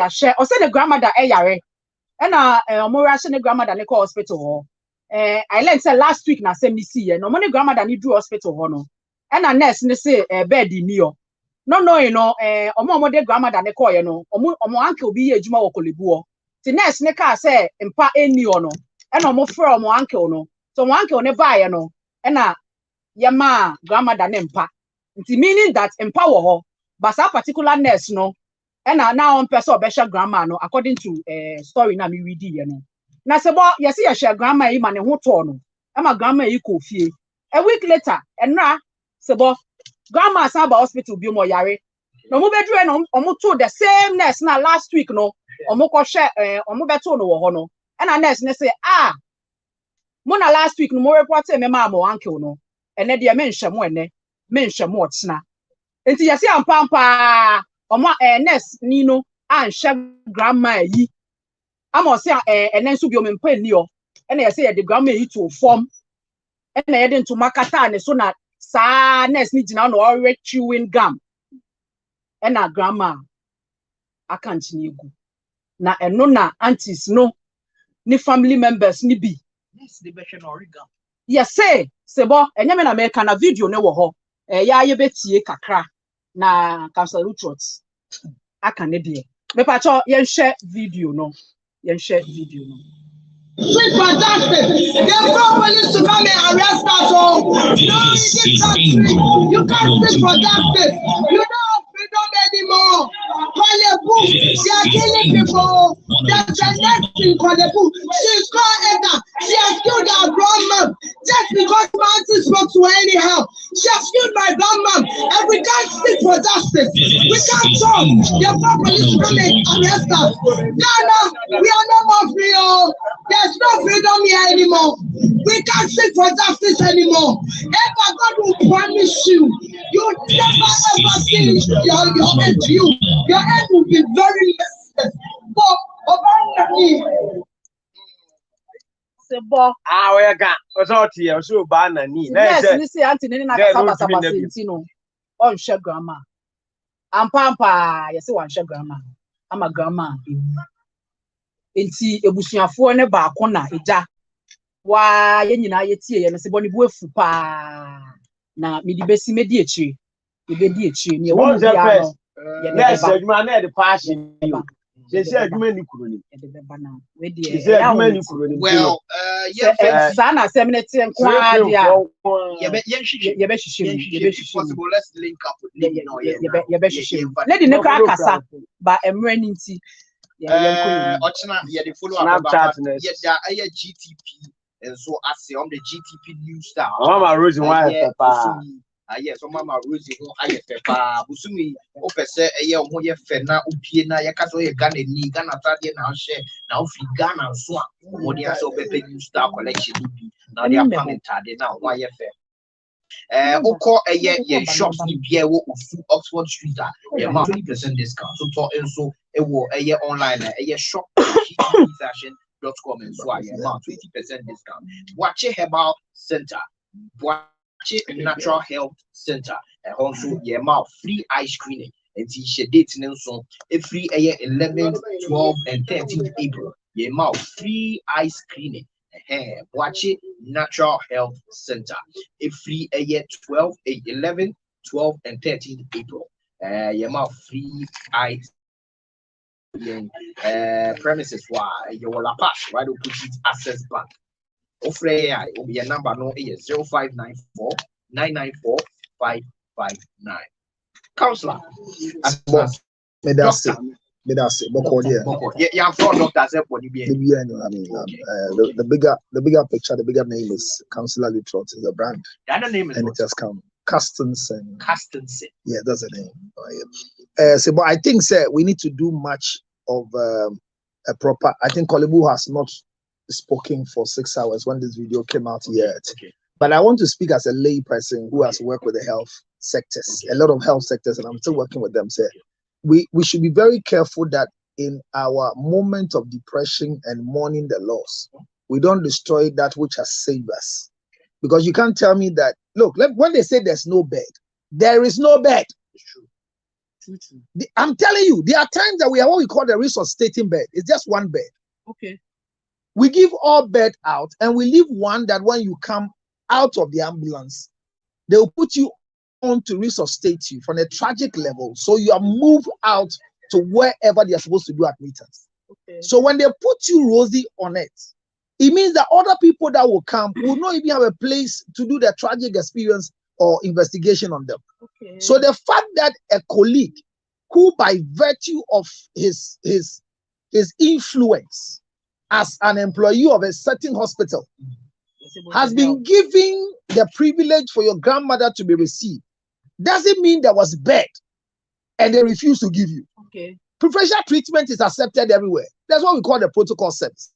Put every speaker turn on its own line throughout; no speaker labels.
share. Or say the grandmother yare. And more ration the grandmother ne call hospital. I learned say last week na say me see no money grandmother ni do hospital no. And a nurse ne say bed in you. No you know omo de grandmother ne call you know. Omo uncle bi ejuma wo kolebu. The nurse ne ka say mpa eni no. And omo frɛ omo uncle no. So omo uncle ne buy no. And yama grandmother ne mpa. Nti meaning that mpa wo ho. But that particular nurse no. And now on person obesha grandma no according to story na me read you know. Na se bo yes ye share grandma yi ma ne ho to no. E ma grandma yi ko fie. A week later enra se bo grandma saba hospital bi mo yare. No mo bedru no omo to the same nurse na last week no. Omo ko share omo beto no wo ho no. And a nurse ne say mo na last week no mo report me ma mo uncle no. Ene de me nhwe mo ene. Me nhwe mo otsena. Enti yesi ampampa omo nurse ni no anhwe grandma yi amo se enen so bi o mempa ni o ena yesi ye de grandma yi to form ena ye de ntoma kata ne so na sa nurse ni gina no already chewing gum ena grandma akanti ni egu na eno na aunties no ni family members ni bi
yes they be no origam
yes se bo enye me na me kana video ne wo ho ya ye betie kakra na Councilor Rutrot aka ne de me pa cho yen share video no
It's fantastic. They've got police to come and arrest us all. No, you can't speak for justice. You don't have freedom anymore. Kolebu, they are killing people. There's a next in Kolebu. She's called Edna. She has killed our grandmom just because Mansi spoke to her anyhow. She has killed my grandmom, and we can't speak for justice. We can't talk. They've got police to come and arrest us. Ghana, we are no more free. There's no freedom here anymore. We can't seek for justice anymore. Ever God will promise you, you never ever see your end to you. Your end will be very messy. But
Sebo
we got what's out here so banana ni
yes ni say auntie ni na kasaba sentino on share grandma ampampa yes one share grandma ama grandma enti ebusuafo ne ba ko na eja wa ye nyina ye tie ye no sebo ni bu afu pa na me di besi me di echi e be di echi ni e wo bia no
yes adwuma na de passion you say adwuma ni kuro ni
e de ba na we di
say adwuma ni kuro ni
well
sana seminate nko adia
ye be possible let's link up with Lady no
ye be shishi lady ne kra kasa ba emre ni nti
ochina ye the follow up about ye da GTP and so I say on the GTP news star
Mama Rosie why papa
yes so Mama Rosie ho aye papa busumi o pese eye ho ye fe na opie na ye kaso ye Ghana ni Ghana tade na hye na ofi Ghana so a mo dia so be news star collection bi na dia pam tade na ho aye fe oko ye shops ni bia wo Oxford Street a ye ma 20% discount so to enso ewo online shop GTPfashion.com and so ye ma 20% discount. Watch Herbal Center, watch Natural Health Center, and also ye ma free eye screening. And she date so free 11, 12, and 13 April. Ye ma free eye screening. Watch it Natural Health Center. Free 12, 11, 12, and 13 April. Ye ma free eye premises why you will pass right opposite Access Bank. Offer your number no is 0594 994 559. Counselor,
Medase, Boko,
yeah, I'm from Dr. Zeponi.
The bigger picture, the bigger name is Councillor Rutrot is a brand.
The other name is
and it has come. Castensen. Yeah, that's the name. So, but I think, sir, we need to do much of a proper. I think Kolebu has not spoken for 6 hours when this video came out yet.
Okay.
But I want to speak as a lay person who has worked with the health sectors, a lot of health sectors, and I'm still working with them, sir. We should be very careful that in our moment of depression and mourning the loss, we don't destroy that which has saved us. Because you can't tell me that, look, when they say there's no bed, there is no bed.
It's true.
I'm telling you, there are times that we have what we call the resuscitating bed. It's just one bed.
Okay.
We give all bed out and we leave one that when you come out of the ambulance, they will put you on to resuscitate you from a tragic level. So you are moved out to wherever they are supposed to do admittance.
Okay.
So when they put you, Rosie, on it, it means that other people that will come will not even have a place to do the tragic experience or investigation on them.
Okay.
So the fact that a colleague who by virtue of his influence as an employee of a certain hospital has been given the privilege for your grandmother to be received doesn't mean there was bed and they refuse to give you.
Okay.
Preferential treatment is accepted everywhere. That's what we call the protocol service.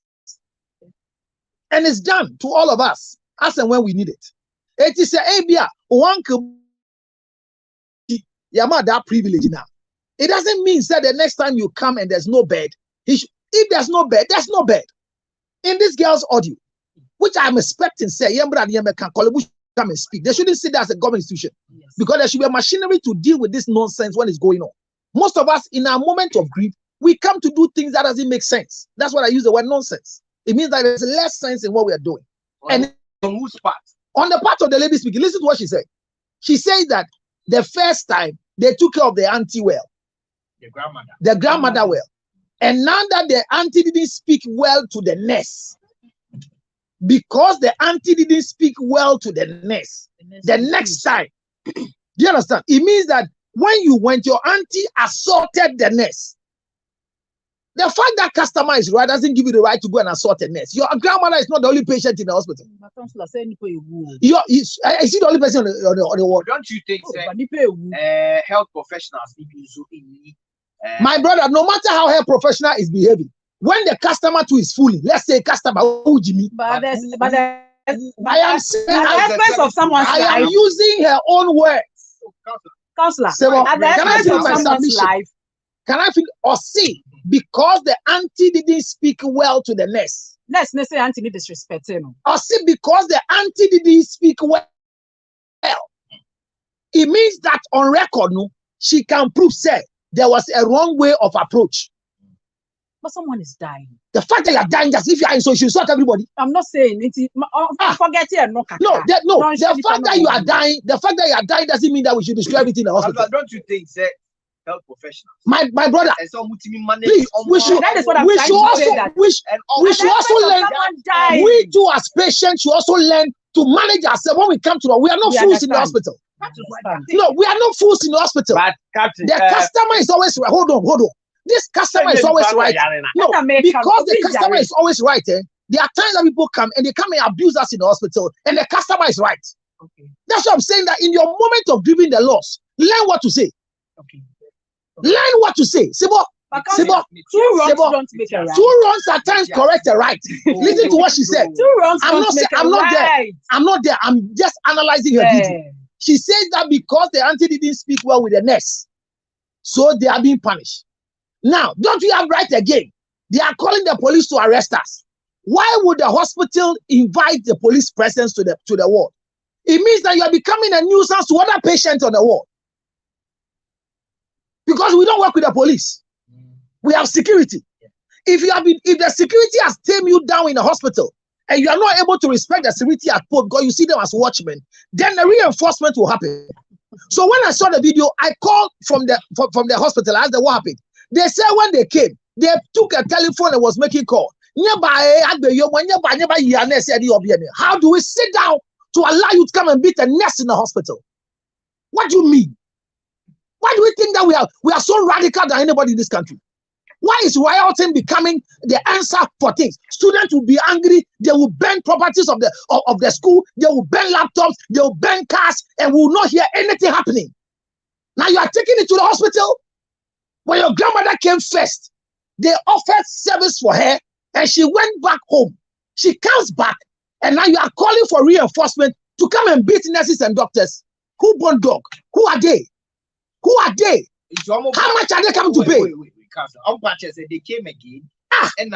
And it's done to all of us as and when we need it. It is a ABA, one can that privilege now. It doesn't mean that the next time you come and there's no bed, if there's no bed, there's no bed. In this girl's audio, which I'm expecting, say, come and speak. They shouldn't sit there as a government institution.
Yes.
Because there should be a machinery to deal with this nonsense when it's going on. Most of us, in our moment of grief, we come to do things that doesn't make sense. That's what I use the word nonsense. It means that there's less sense in what we are doing. And
on whose part?
on the part of the lady speaking, listen to what she said. She said that the first time they took care of the auntie well. The grandmother well. And now that the auntie didn't speak well to the nurse, because the auntie didn't speak well to the nurse, the next time, do you understand? It means that when you went, your auntie assaulted the nurse. The fact that customer is right doesn't give you the right to go and assault a nurse. Your grandmother is not the only patient in the hospital. Is she the only person on the ward?
Don't you think health professionals need to
my brother, no matter how health professional is behaving, when the customer too is fooling, let's say customer, Jimmy.
But
I am saying
at the expense of someone's life.
I am using her own words.
Counselor,
at the expense of someone's life. Can I feel or see? Because the auntie didn't speak well to the nurse.
Let's say auntie need disrespect, you know.
Or see, because the auntie didn't speak well. It means that on record, no, she can prove say there was a wrong way of approach.
But someone is dying.
The fact that you are dying, just if you are in, so you should insult everybody.
I'm not saying it. Forget it. No.
The fact that you are dying, doesn't mean that we should destroy everything in the hospital.
Don't you think, sir? Health professionals.
My brother, please, we should also learn. We too, as patients, should also learn to manage ourselves when we come to the. We are not fools in the hospital. No, we are not fools in the hospital.
But Captain,
the customer is always right. Hold on. This customer is always right. No, because the customer is always right. There are times that people come and they come and abuse us in the hospital, and the customer is right.
Okay.
That's what I'm saying. That in your moment of grieving the loss, learn what to say.
Okay.
Learn what to say. Sibo,
two wrongs don't make a right.
Two wrongs at times correct a right. Listen to what she said.
Two wrongs
I'm not there. I'm just analyzing her video. She says that because the auntie didn't speak well with the nurse, so they are being punished. Now, don't we have right again? They are calling the police to arrest us. Why would the hospital invite the police presence to the ward? It means that you are becoming a nuisance to other patients on the ward. Because we don't work with the police. We have security. If the security has tamed you down in a hospital and you are not able to respect the security at post because you see them as watchmen, then the reinforcement will happen. So when I saw the video, I called from the hospital. I asked them what happened. They said when they came, they took a telephone and was making call. How do we sit down to allow you to come and beat a nurse in the hospital? What do you mean? Why do we think that we are so radical than anybody in this country? Why is rioting becoming the answer for things? Students will be angry. They will burn properties of the school. They will burn laptops. They will burn cars, and we will not hear anything happening. Now you are taking it to the hospital. When your grandmother came first, they offered service for her, and she went back home. She comes back, and now you are calling for reinforcement to come and beat nurses and doctors. Who born dog? Who are they? Who are they? How much are they coming to pay?
They came again. And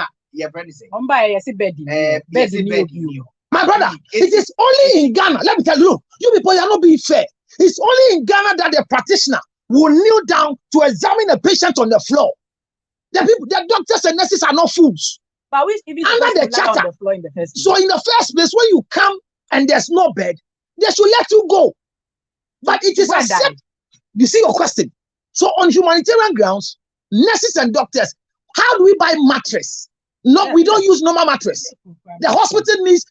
my brother, it is only in Ghana. Let me tell you, you people, you are not being fair. It's only in Ghana that the practitioner will kneel down to examine a patient on the floor. The doctors and nurses are not fools.
But we even
Under the charter.
on the floor in the first place.
So in the first place, when you come and there's no bed, they should let you go. But it is accepted. You see your question. So on humanitarian grounds, nurses and doctors, how do we buy mattress? No, we don't use normal mattress. The hospital needs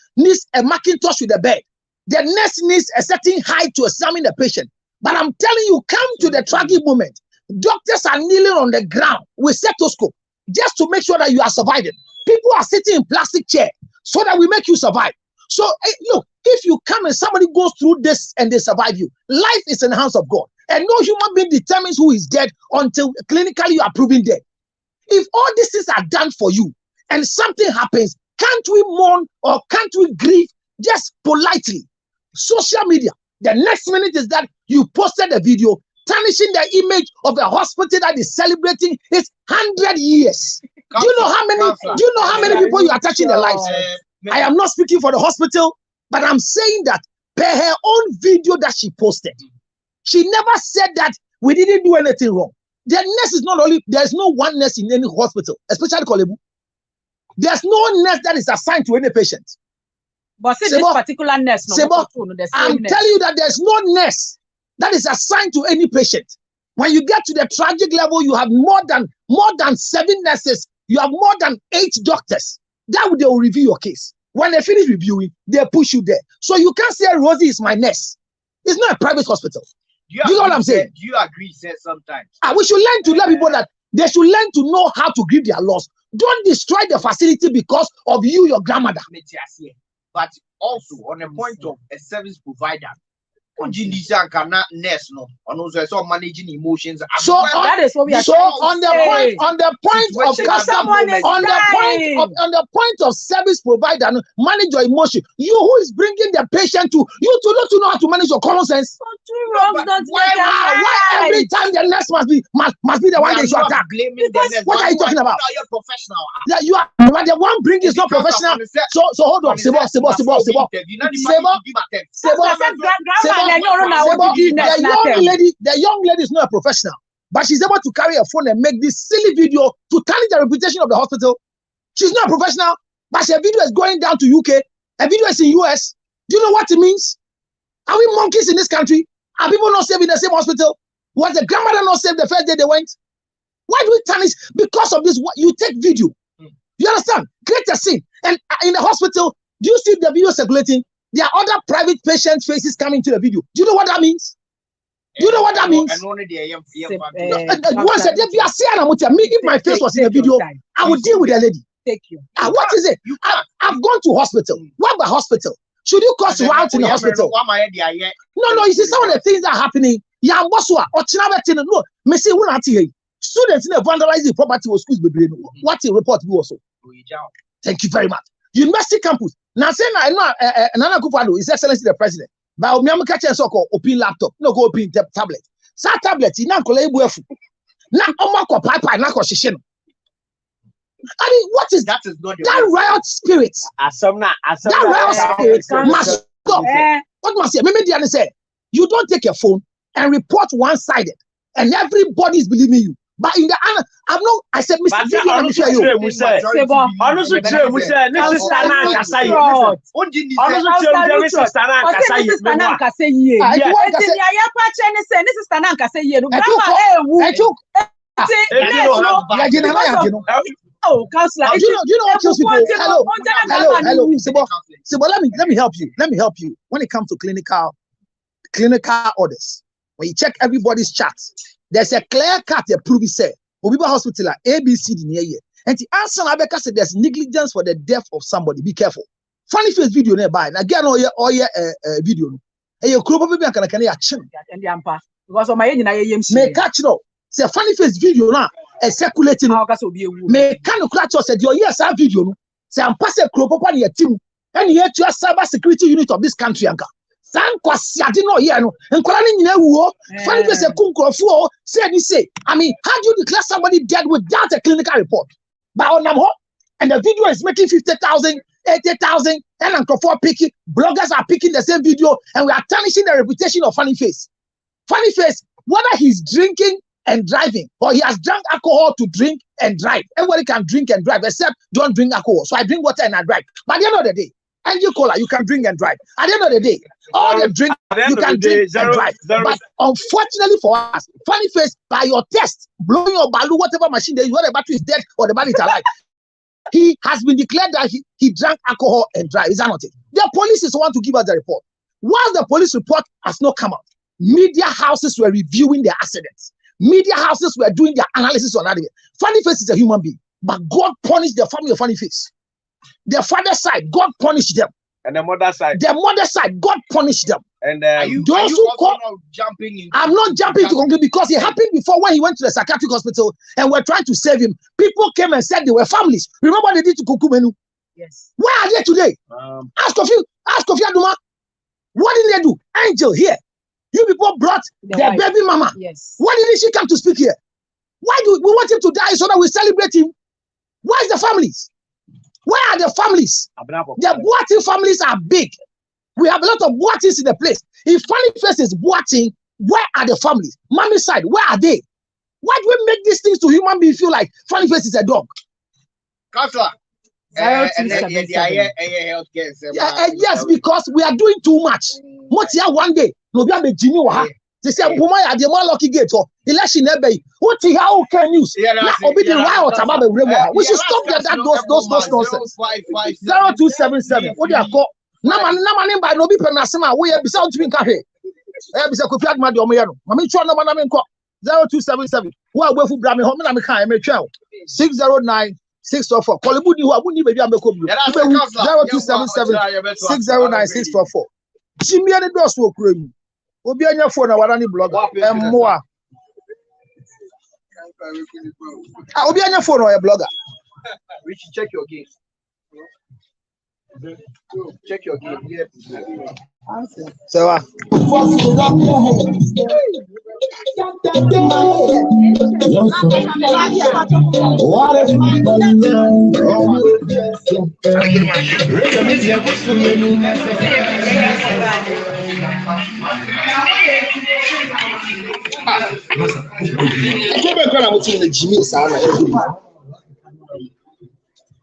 a Macintosh with a bed. The nurse needs a certain height to examine the patient. But I'm telling you, come to the tragic moment. Doctors are kneeling on the ground with stethoscope just to make sure that you are surviving. People are sitting in plastic chair so that we make you survive. So look, if you come and somebody goes through this and they survive you, life is in the hands of God. And no human being determines who is dead until clinically you are proven dead. If all these things are done for you and something happens, can't we mourn or can't we grieve just politely? Social media, the next minute is that you posted a video tarnishing the image of a hospital that is celebrating its 100 years. Do you know how many people you are touching their lives? I am not speaking for the hospital, but I'm saying that per her own video that she posted, she never said that we didn't do anything wrong. The nurse is not only, there's no one nurse in any hospital, especially Kolebu. There's no nurse that is assigned to any patient.
But see this particular nurse,
I'm telling you that there's no nurse that is assigned to any patient. When you get to the tragic level, you have more than 7 nurses, you have more than 8 doctors. That they will review your case. When they finish reviewing, they push you there. So you can't say Rosie is my nurse. It's not a private hospital. Do you know what I'm saying?
Do you agree, sir, sometimes?
We should learn to let people that they should learn to know how to grieve their loss. Don't destroy the facility because of you, your grandmother.
But also on the point of a service provider, nurse no, and also managing emotions.
So that is what we are. So on the point of service provider, manage your emotion. You who is bringing the patient to you to not to know how to manage your common sense. Why every time the nurse must be the one they should attack? What are you talking about?
You're professional.
Yeah, you are. But the one bring is not professional. So hold on, Sebo. The young lady is not a professional, but she's able to carry a phone and make this silly video to tarnish the reputation of the hospital. She's not a professional, but her video is going down to UK. Her video is in US. Do you know what it means? Are we monkeys in this country? Are people not safe in the same hospital? Was the grandmother not safe the first day they went? Why do we tarnish? Because of this, you take video. You understand? Create a scene. And in the hospital, do you see the video circulating? There are other private patient faces coming to the video. Do you know what that means? Do you know what that means? If my face was in the video, I would deal with the lady. What is it? I've gone to hospital. What about hospital? Should you cause riots in the hospital? No, you see some of the things that are happening. No, students in vandalize the property of schools. What a report do also. Thank you very much. University campus. Now saying I know Nana Akufo-Addo is Excellency the President. But me am catch so called open laptop, no go open tablet. Sa tablet na kola ebu efu. Na omako pipe na ko hihye no. I mean, what is that? Is not that riot spirit? That riot spirit must stop. What must say? Maybe they say you don't take a phone and report one-sided, and everybody is believing you. But in the end, I said, Mr. Vivian, let me show you. Oh, counselor, do you know what kills people? Hello. Sebo, let me help you. When it comes to clinical orders, when you check everybody's charts, there's a clear cut that proves say Obiba Hospital ABCD near here. And the answer Abeka said there's negligence for the death of somebody. Be careful. Funny face video nearby. Again, all your video. And your crop baby can action. And the ampa because of my may catch no. Say funny face video now. Circulating. May can you catch us? Said your yes, our video. Say I'm passing crop up on your team. And yet you are cyber security unit of this country, Anka. Sankwasi adino here no nkwala ni nyina wuo funny face kunkrofo say I mean how do you declare somebody dead without a clinical report but on ho and the video is making 50,000 80,000 and nkrofo picking bloggers are picking the same video and we are tarnishing the reputation of Funny Face whether he's drinking and driving, or he has drunk alcohol to drink and drive. Everybody can drink and drive, except don't drink alcohol. So I drink water and I drive. But at the end of the day, Angel Cola, you can drink and drive. At the end of the day, all the drink, you can drink and drive. But unfortunately for us, funny face, by your test, blowing your balloon, whatever machine they use, whether the battery is dead or the battery is alive, he has been declared that he drank alcohol and drive. Is that not it? The police is the one to give us the report. While the police report has not come out, media houses were reviewing the accidents. Media houses were doing their analysis on that. Funny Face is a human being, but God punished the family of Funny Face. The father's side, God punished them.
And the mother's side,
God punished them.
And
those who call, I'm not jumping to conclude because it happened before when he went to the psychiatric hospital and were trying to save him. People came and said they were families. Remember what they did to Kukumenu?
Yes.
Where are they today? Ask Kofi Aduma. What did they do? Angel here. You people brought their baby mama.
Yes.
Why didn't she come to speak here? Why do we want him to die so that we celebrate him? Where's the families? Where are the families? The Boating families are big. We have a lot of Boatings in the place. If Funny Face is Boating, where are the families? Mommy's side, where are they? Why do we make these things to human beings feel like Funny Face is a dog?
Counselor.
Yes, because we are doing too much. What's here one day? No, we have a genie. They say, "Bumaya, the more lucky gate for election." What the hell can news? We should stop those nonsense. 0277. What do you call? Nama by no be penasima. We have beside to be cafe. Bisa Kofi Aduma de omoye no. Mama twa no na me nko. 0277. Who are we for Brame home na me kan me twa. 609 644. Kolibudi who abuni baby ameko bi. 0277 609 644. Jimmy and the doors will cream. Obi anya phone na wara ni blogger. Emmoa. Obi anya phone or a blogger.
We should check your game. Check your game. Yeah.
So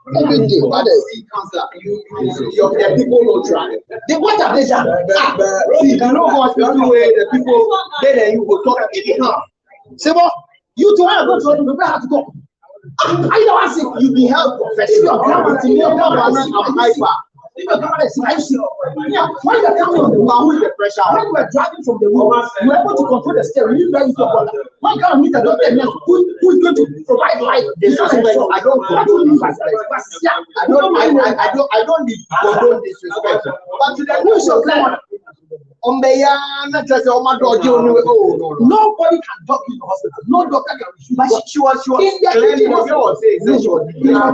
Every day, but the people don't try. What have they done? You cannot go hospital where the people there you will talk anyhow. Say what? You don't want to go to the people have to go. I don't see you be helped professional. When you're coming on the wall with the pressure, when you are driving from the wall, you are able to control the steering. You drive your body. One kind of meter don't tell me who is going to provide life. I don't need condone disrespect. But to the news of life, nobody can talk in the hospital. No doctor can refuse. But she was in the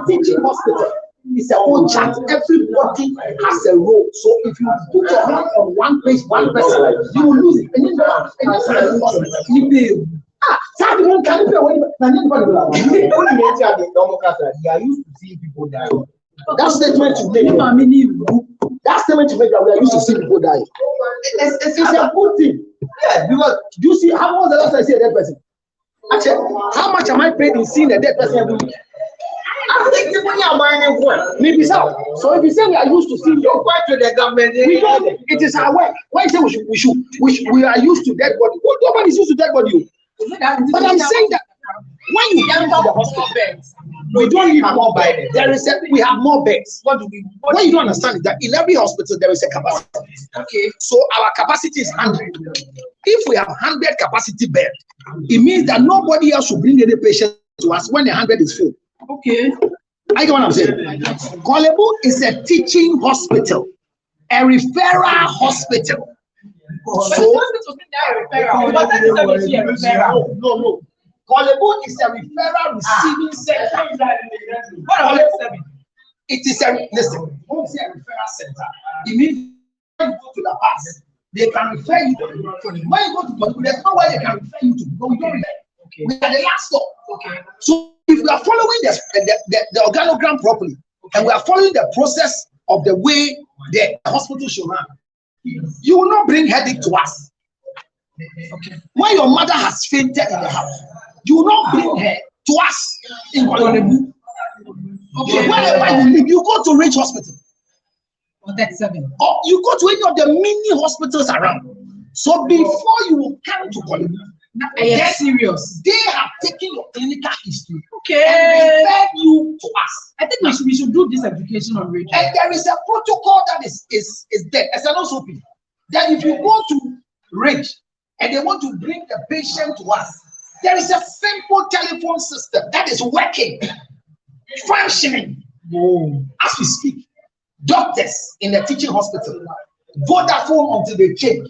teaching hospital. It's a whole chat. Everybody has a role. So if you put your hand on one place, one person, you will lose it. And then they are used to seeing people die. That statement to make, that we are used to seeing people die. It's a good thing. Yeah, because do you see how was the last time I see a dead person? Actually, how much am I paid in seeing a dead person every week? I think the money I'm buying for maybe so. So if you say we are used to seeing your back to the government, we don't. It is our work. When you say we are used to dead body. Well, nobody is used to dead body. But I'm saying that when you enter the hospital beds, we don't need more beds. We have more beds. What you don't understand is that in every hospital there is a capacity. Okay. So our capacity is 100. If we have 100 capacity bed, it means that nobody else should bring any patient to us when the 100 is full. Okay. I get what I'm saying. Kolebu is a teaching hospital, a referral hospital. So, no. Kolebu is a referral receiving center. It is a referral center. It means when you go to the past, they can refer you to the when you go to Kolebu, there's no way they can refer you to. No, we don't refer. Okay. We are the last stop. Okay. So if we are following the organogram properly, and we are following the process of the way the hospital should run, you will not bring headache to us. Okay. When your mother has fainted in the house, you will not bring her to us in Kolebu. Okay. Wherever you live, you go to Ridge Hospital.
Or 37.
Or you go to any of the mini hospitals around. So before you will come to Kolebu,
I am serious.
they have taken your clinical history
Okay.
and referred you to us.
I think we should do this education on radio.
And there is a protocol that is there as an SOP. That if you go to Ridge and they want to bring the patient to us, there is a simple telephone system that is working, functioning. As we speak, doctors in the teaching hospital, Vodafone until they change.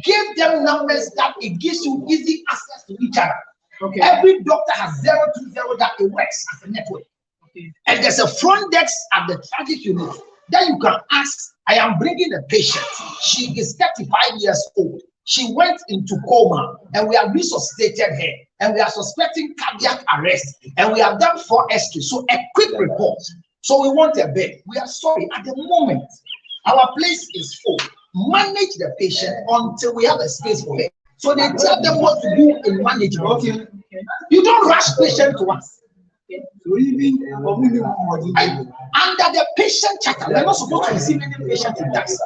Give them numbers that it gives you easy access to each other.
Okay.
Every doctor has 020 that it works as a network. Okay. And there's a front desk at the tragic unit that you can ask. I am bringing a patient. She is 35 years old. She went into coma and we have resuscitated her. And we are suspecting cardiac arrest. And we have done 4 X-rays. So a quick report. So we want a bed. We are sorry. At the moment, our place is full. Manage the patient until we have a space for her. So they tell them what to do in management. Okay. You don't rush patient to us. So even under the patient charter, we're not supposed to receive any patient in tax.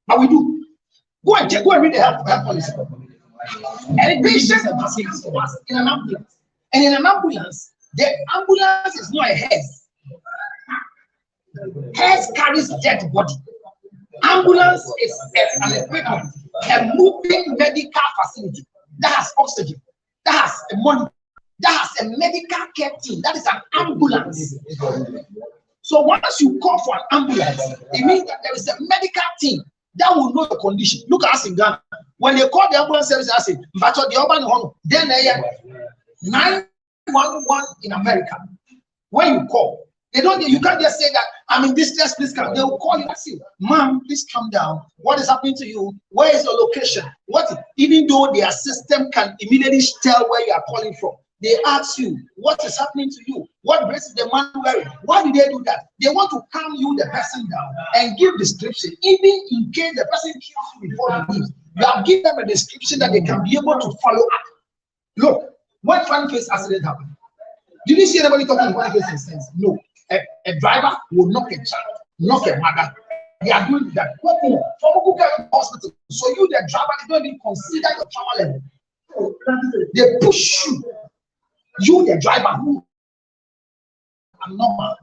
But we do. Go and read the health policy. And patients are passing to us in an ambulance. And in an ambulance, the ambulance is not a hearse. Hearse carries dead body. Ambulance is an equipment, a moving medical facility that has oxygen, that has a monitor, that has a medical care team. That is an ambulance. So once you call for an ambulance, it means that there is a medical team that will know the condition. Look at us in Ghana. When they call the ambulance service, I say, then they are 911 in America. When you call, you can't just say that I'm in distress, please come. They will call you and say, ma'am, please come down. What is happening to you? Where is your location? Even though their system can immediately tell where you are calling from, they ask you, what is happening to you? What dress is the man wearing? Why do they do that? They want to calm you, the person down, and give description. Even in case the person kills you before he leaves, you have given them a description that they can be able to follow up. Look, when funny face accident happened, did you see anybody talking in funny face sense? No. A driver will knock a child, knock a mother. They are doing that. What more? From hospital. So you, the driver, they don't even consider your trauma level. They push you. You, the driver, who are normal.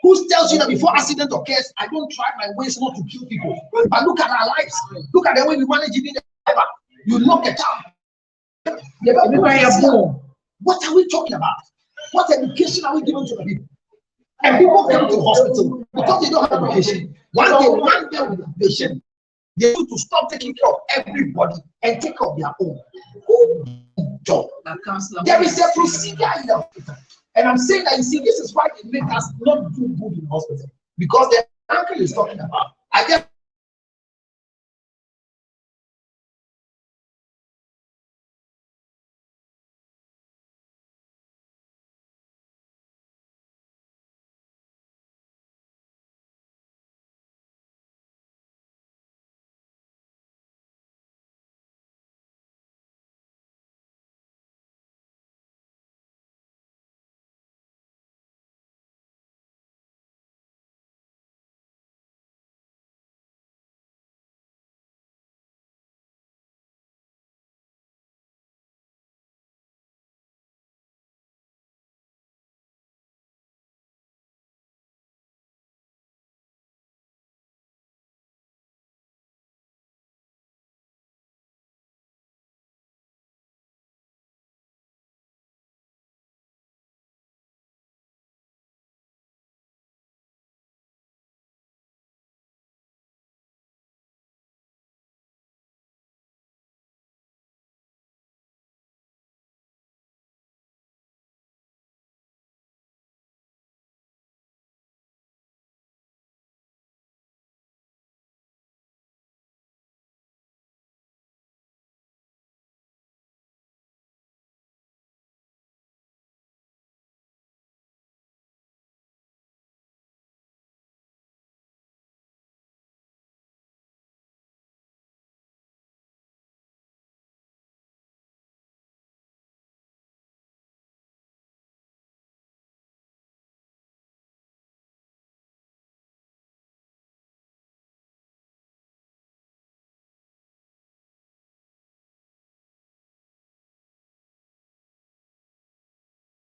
Who tells you that before accident occurs, I don't try my ways not to kill people. But look at our lives. Look at the way we manage it. You knock a child. What are we talking about? What education are we giving to the people? And people come to the hospital because they don't have education. Once they land there with the patient, they need to stop taking care of everybody and take care of their own. Job. There is a procedure in the hospital. And I'm saying that, you see, this is why it makes us not do good in the hospital. Because the uncle is talking about, I just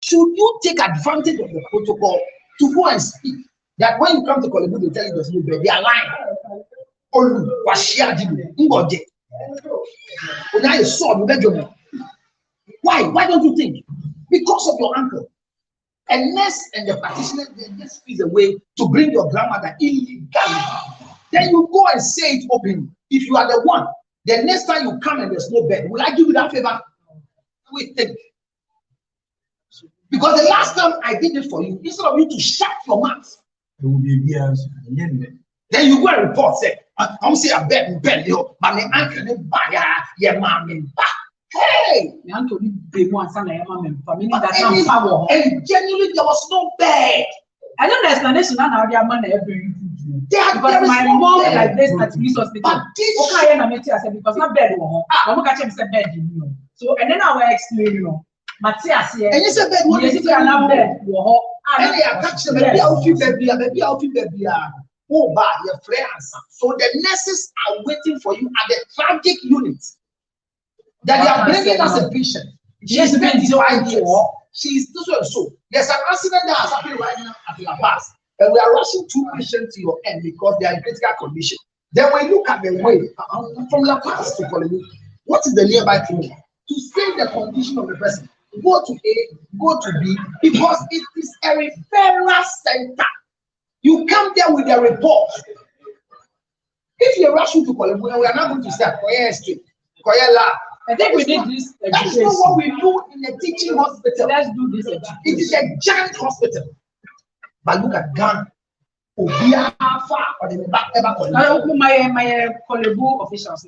should you take advantage of the protocol to go and speak that when you come to Kolebu, they tell you there's no bed? They are lying. Why don't you think? Because of your uncle. A nurse and the practitioner, they just squeeze a way to bring your grandmother illegally. Then you go and say it openly. If you are the one, the next time you come and there's no bed, will I give you that favor? We think. Because the last time I did it for you, instead of you to shut your mouth, then you go and report, say, I'm saying a bed, but my uncle didn't buy your mom. Hey! And genuinely, there was no bed.
I don't know the explanation now. They are man every.
Because
my mom like this at police hospital. Okay, I said because not bed. I'm catch him said bed. So and then I will explain, you know. Matthias here.
And you said bed. What is it?
Not bed.
And they attach them. Maybe I'll feel baby. Oh, bad, your friends. So the nurses are waiting for you at the tragic unit that they are bringing as a patient. She's been 5 years. She's so and so. There's an accident that has happened right now at La Paz, and we are rushing 2 patients to your end because they are in critical condition. Then we look at the way from La Paz to Colombo. What is the nearby clinic? To save the condition of the person, go to A, go to B, because it is a referral center. You come there with a report. If you rush to Colombo, we are not going to start Korea Street, Korea Lab.
I think we did this.
That is not what we do in a teaching hospital.
Let's do this.
It is a giant hospital. But look at Ghana. My
Kolebu officials.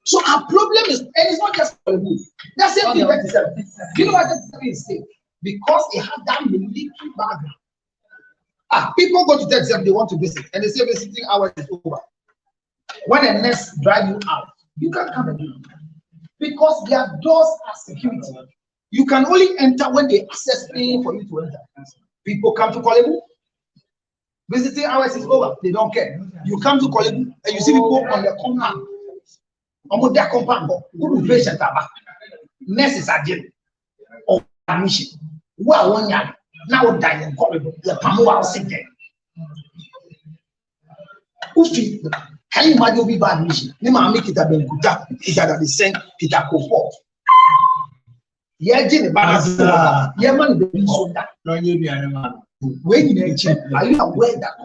So our problem is, and it's not just Kolebu. That's the same thing. You know what that is saying? Because it has that military background. People go to Texas, they want to visit, and they say visiting hours is over. When a nurse drive you out, you can't come again because their doors are security. You can only enter when they access paying for you to enter. People come to Kolebu, visiting hours is over. They don't care. You come to Kolebu and you see people on the compound. On their compound, who patient are nurses are jail or admission. Well, 1 year now die in Kolebu. The Pamuwa sit there. Can you imagine be bad mission? You might make it a ben kuta, it had the same Peter Kofo. Yeah, Jenny Banasa, yeah, man, the so that. When you are you aware that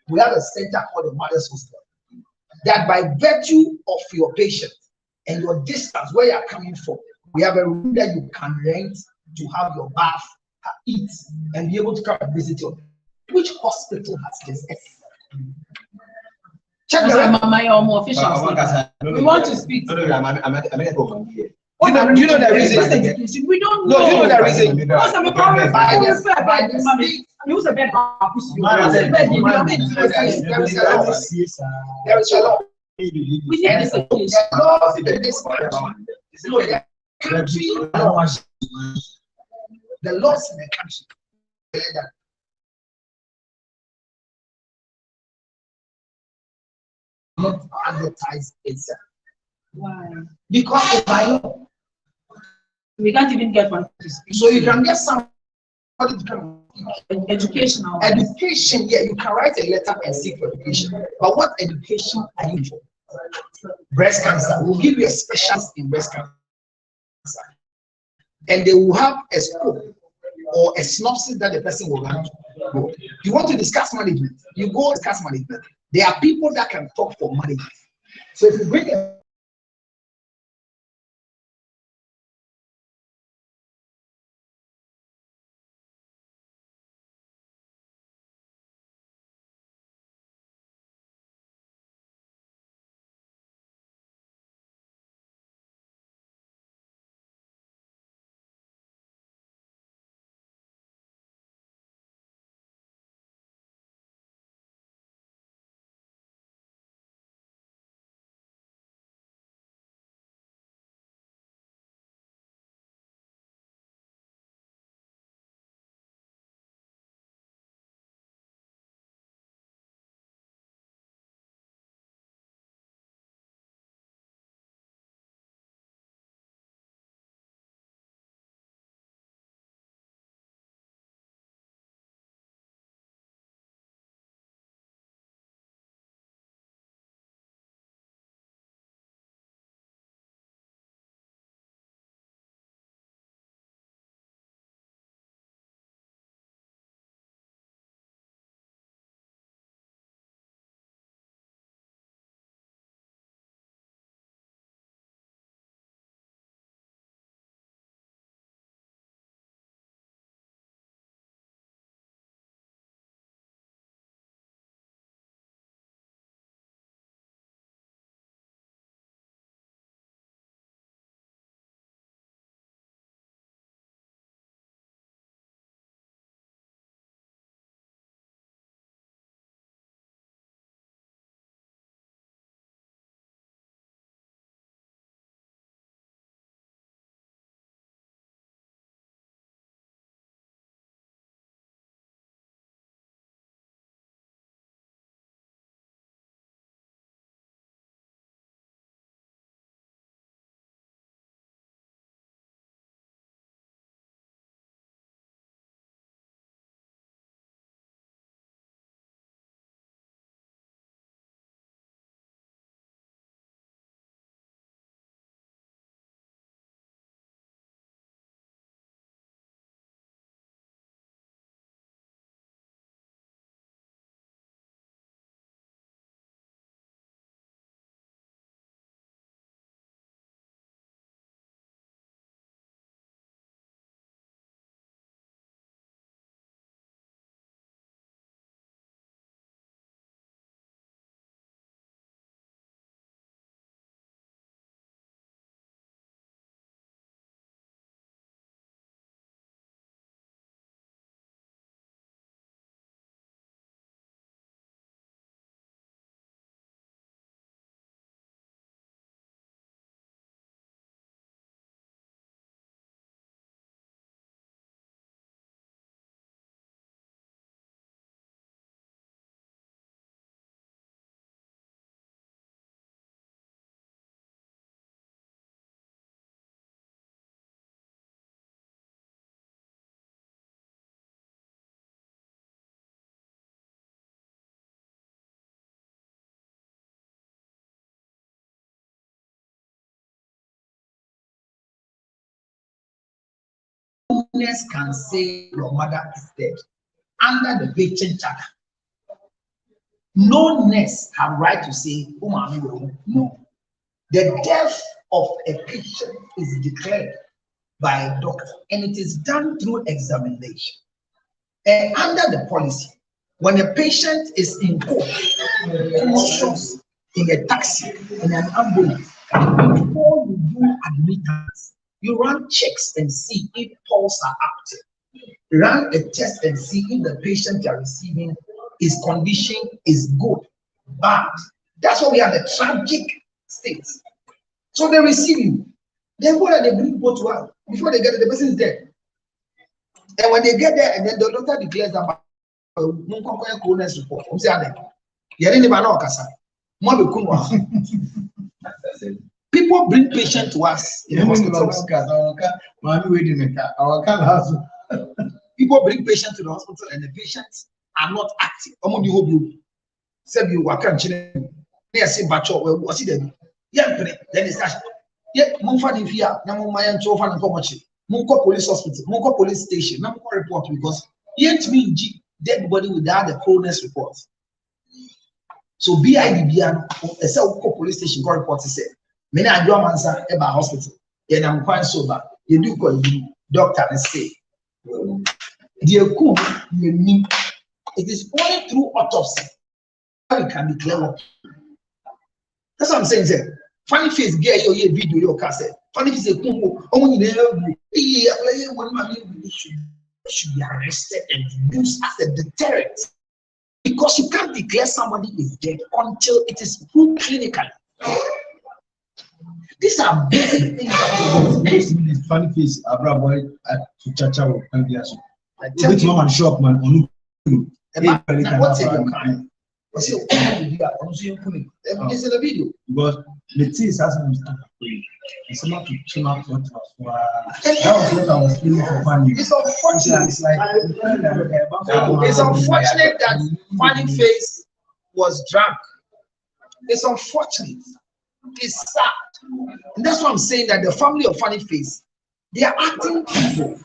we have a center called the Mother's Hospital? That by virtue of your patient and your distance where you are coming from, we have a room that you can rent to have your bath, eat, and be able to come and visit you. Which hospital has this? Check the
officials. We want to speak.
Do you know the reason?
We don't
know. No, you know the reason. There is a law.
We need this
the laws in the country. Not advertise itself.
Why?
Because of by law.
We can't even get one to speak.
So you can get somebody to come.
Educational.
Education, yeah, you can write a letter and seek for education. But what education are you for? Breast cancer. We'll give you a specialist in breast cancer. And they will have a scope or a synopsis that the person will want to go. You want to discuss management, you go discuss management. There are people that can talk for management. So if you bring a nurse can say your mother is dead under the patient charter. No nurse have right to say, oh, mommy, no. The death of a patient is declared by a doctor, and it is done through examination. And under the policy, when a patient is in court, in a taxi, in an ambulance, before you do admittance, you run checks and see if pulse are active. Run a test and see if the patient you are receiving, his condition is good, bad. That's why we have the tragic state. So they receive you. Then go and they bring both to us. Before they get it, the person is dead. And when they get there, and then the doctor declares that coroner's report. People bring patients to us in the hospitals. People bring patients to the hospital and the patients are not active. Then it starts. Munko police hospital, Munko police station, Munko report because yet me dead body without the coroner's report. So BIDBN, a cell police station got report to say, many are your answer about hospital. Then I'm quite sober. You do call you doctor and say, dear cool, it is only through autopsy you can declare what. That's what I'm saying, sir. Funny face, get your video, your cassette. Funny face, should be arrested and used as a deterrent because you can't declare somebody is dead until it is proved clinically. These are basic things.
Funny face, Abra boy to Chacha or Candiaso. I tell you, man, shop man. What's your kind? This is a video. But the things has been it's not to chill out what was that was what I was feeling for Fanny.
It's unfortunate. It's unfortunate that Fanny Face was drunk. It's unfortunate. It's sad. And that's why I'm saying that the family of Fanny Face, they are acting evil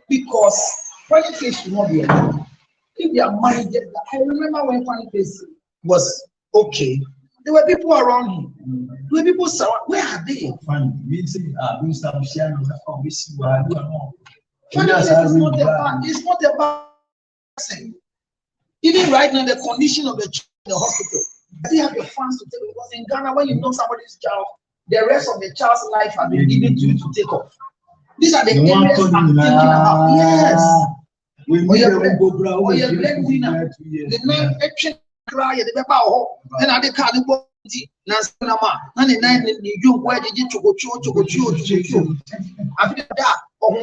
because Fanny Face should not be alive. If they are married, I remember when Fanny Face was okay, there were people around him. There were people surrounding. Where are they?
Fanny,
it's not about person. Even right now, the condition of the child in the hospital, they have the funds to take it. Because in Ghana, when you know somebody's child, the rest of the child's life has been given to you to take off. These are the areas I'm thinking about. Yes. The man action cry the baba and I can't go Nansanama, and the 9 you where did you go after that or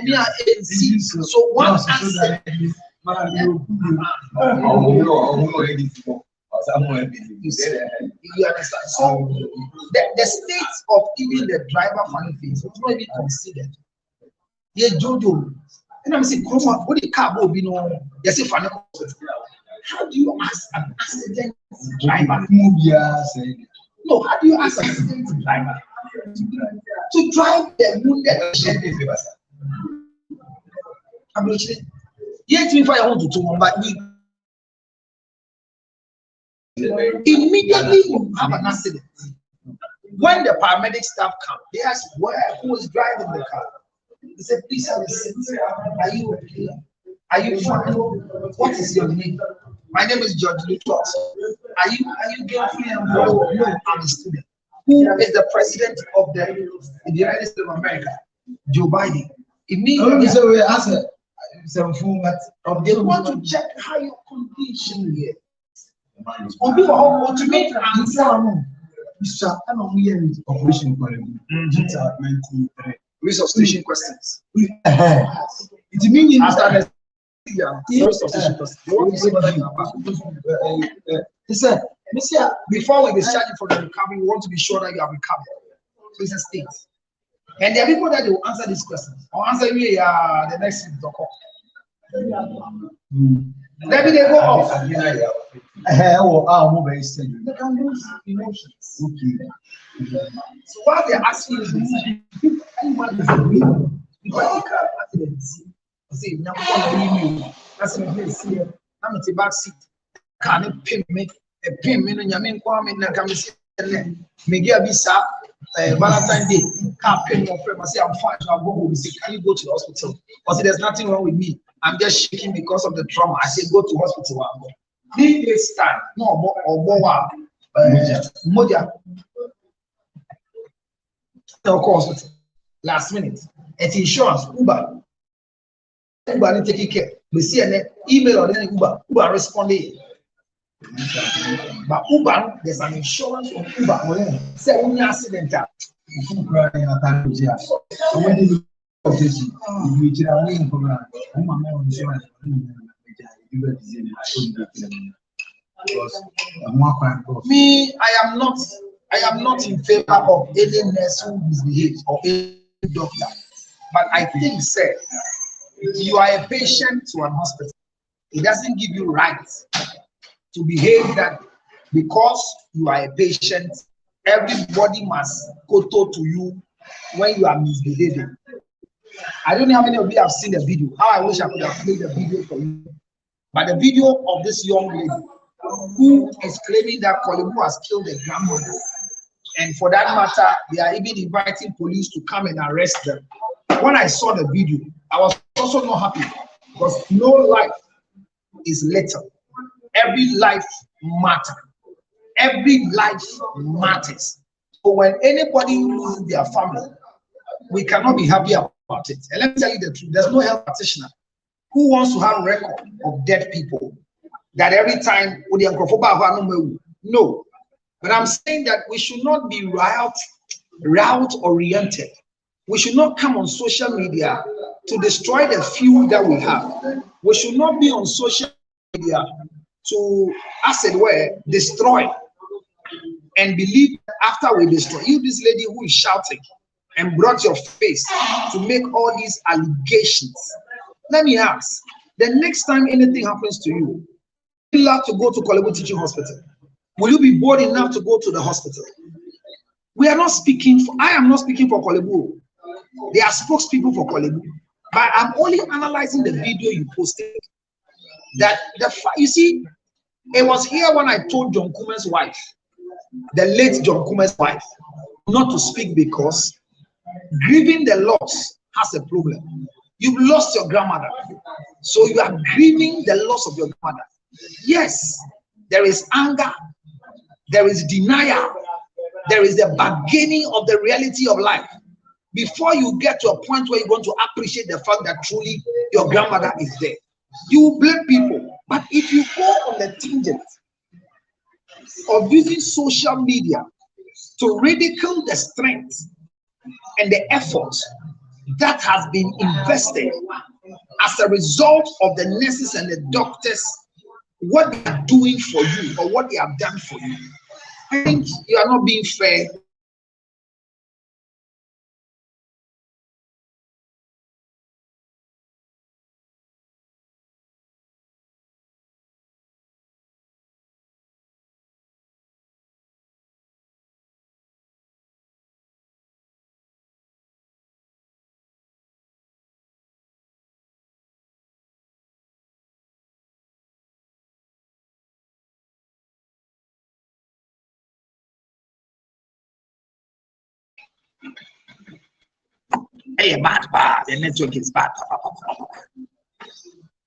so one answer. You understand? So the state of even the driver Fanny Face was not even considered. Yeah, Jojo. And I'm saying, what the car will be no, yes, if I know. How do you ask an accident driver? No, how do you ask an accident driver to drive the wounded patient? I'm actually, yet if I want to but immediately you have an accident. When the paramedic staff come, they ask who is driving the car. They said, please have a seat. Are you okay? Are you fine? What is your name? My name is George Lucas. Are you girlfriend? No, I'm a student. Who is the president of the United States of America? Joe Biden. Immediately, they want to check how your condition is. To make
Operation
resuscitation questions.
It means
before we discharge you from the recovery, we want to be sure that you have recovered. So it's a state. And there are people that they will answer these questions. Or answer you the next week. Maybe they go off. They can lose emotions. So while they're asking you this, anyone is agreeing. Because you can't
See, now that's in the place here. I'm in the back seat. Can't pin me. A pin me. And Yamin Kwame and come see. Miguel Bisa, Valentine's Day. Can't pin your friend. I say I'm fine. So I'm going to say, can you go to the hospital? I say there's nothing wrong with me. I'm just shaking because of the trauma. I say go to hospital. This time, no more or more. Moja. Of course, last minute. It's insurance, Uber. Uber didn't take care. We see an email or then Uber. Uber responded. But Uber, there's an insurance on Uber. Say only accident. Me, I am not in favor of any nurse who misbehaves or any doctor. But I think, sir, you are a patient to an hospital. It doesn't give you rights to behave that because you are a patient, everybody must kowtow to you when you are misbehaving. I don't know how many of you have seen the video. How I wish I could have played the video for you. But the video of this young lady who is claiming that Korle Bu has killed her grandmother. And for that matter, they are even inviting police to come and arrest them. When I saw the video, I was also not happy because no life is little. Every life matters. Every life matters. So when anybody loses their family, we cannot be happy about it. And let me tell you the truth, there's no health practitioner who wants to have a record of dead people that every time no. But I'm saying that we should not be route oriented. We should not come on social media to destroy the few that we have. We should not be on social media to, as it were, destroy and believe after we destroy. You, this lady who is shouting and brought your face to make all these allegations. Let me ask, the next time anything happens to you, you love to go to Korle Bu Teaching Hospital. Will you be bold enough to go to the hospital? We are not speaking for, I am not speaking for Korle Bu. They are spokespeople for Korle Bu. But I'm only analyzing the video you posted. That you see, it was here when I told John Kume's wife, the late John Kume's wife, not to speak because grieving the loss has a problem. You've lost your grandmother, so you are grieving the loss of your grandmother. Yes, there is anger, there is denial, there is the bargaining of the reality of life. Before you get to a point where you're going to appreciate the fact that truly your grandmother is there, you will blame people. But if you go on the tangent of using social media to ridicule the strength and the effort that has been invested as a result of the nurses and the doctors, what they are doing for you or what they have done for you, I think you are not being fair. Hey, bad. The network is bad.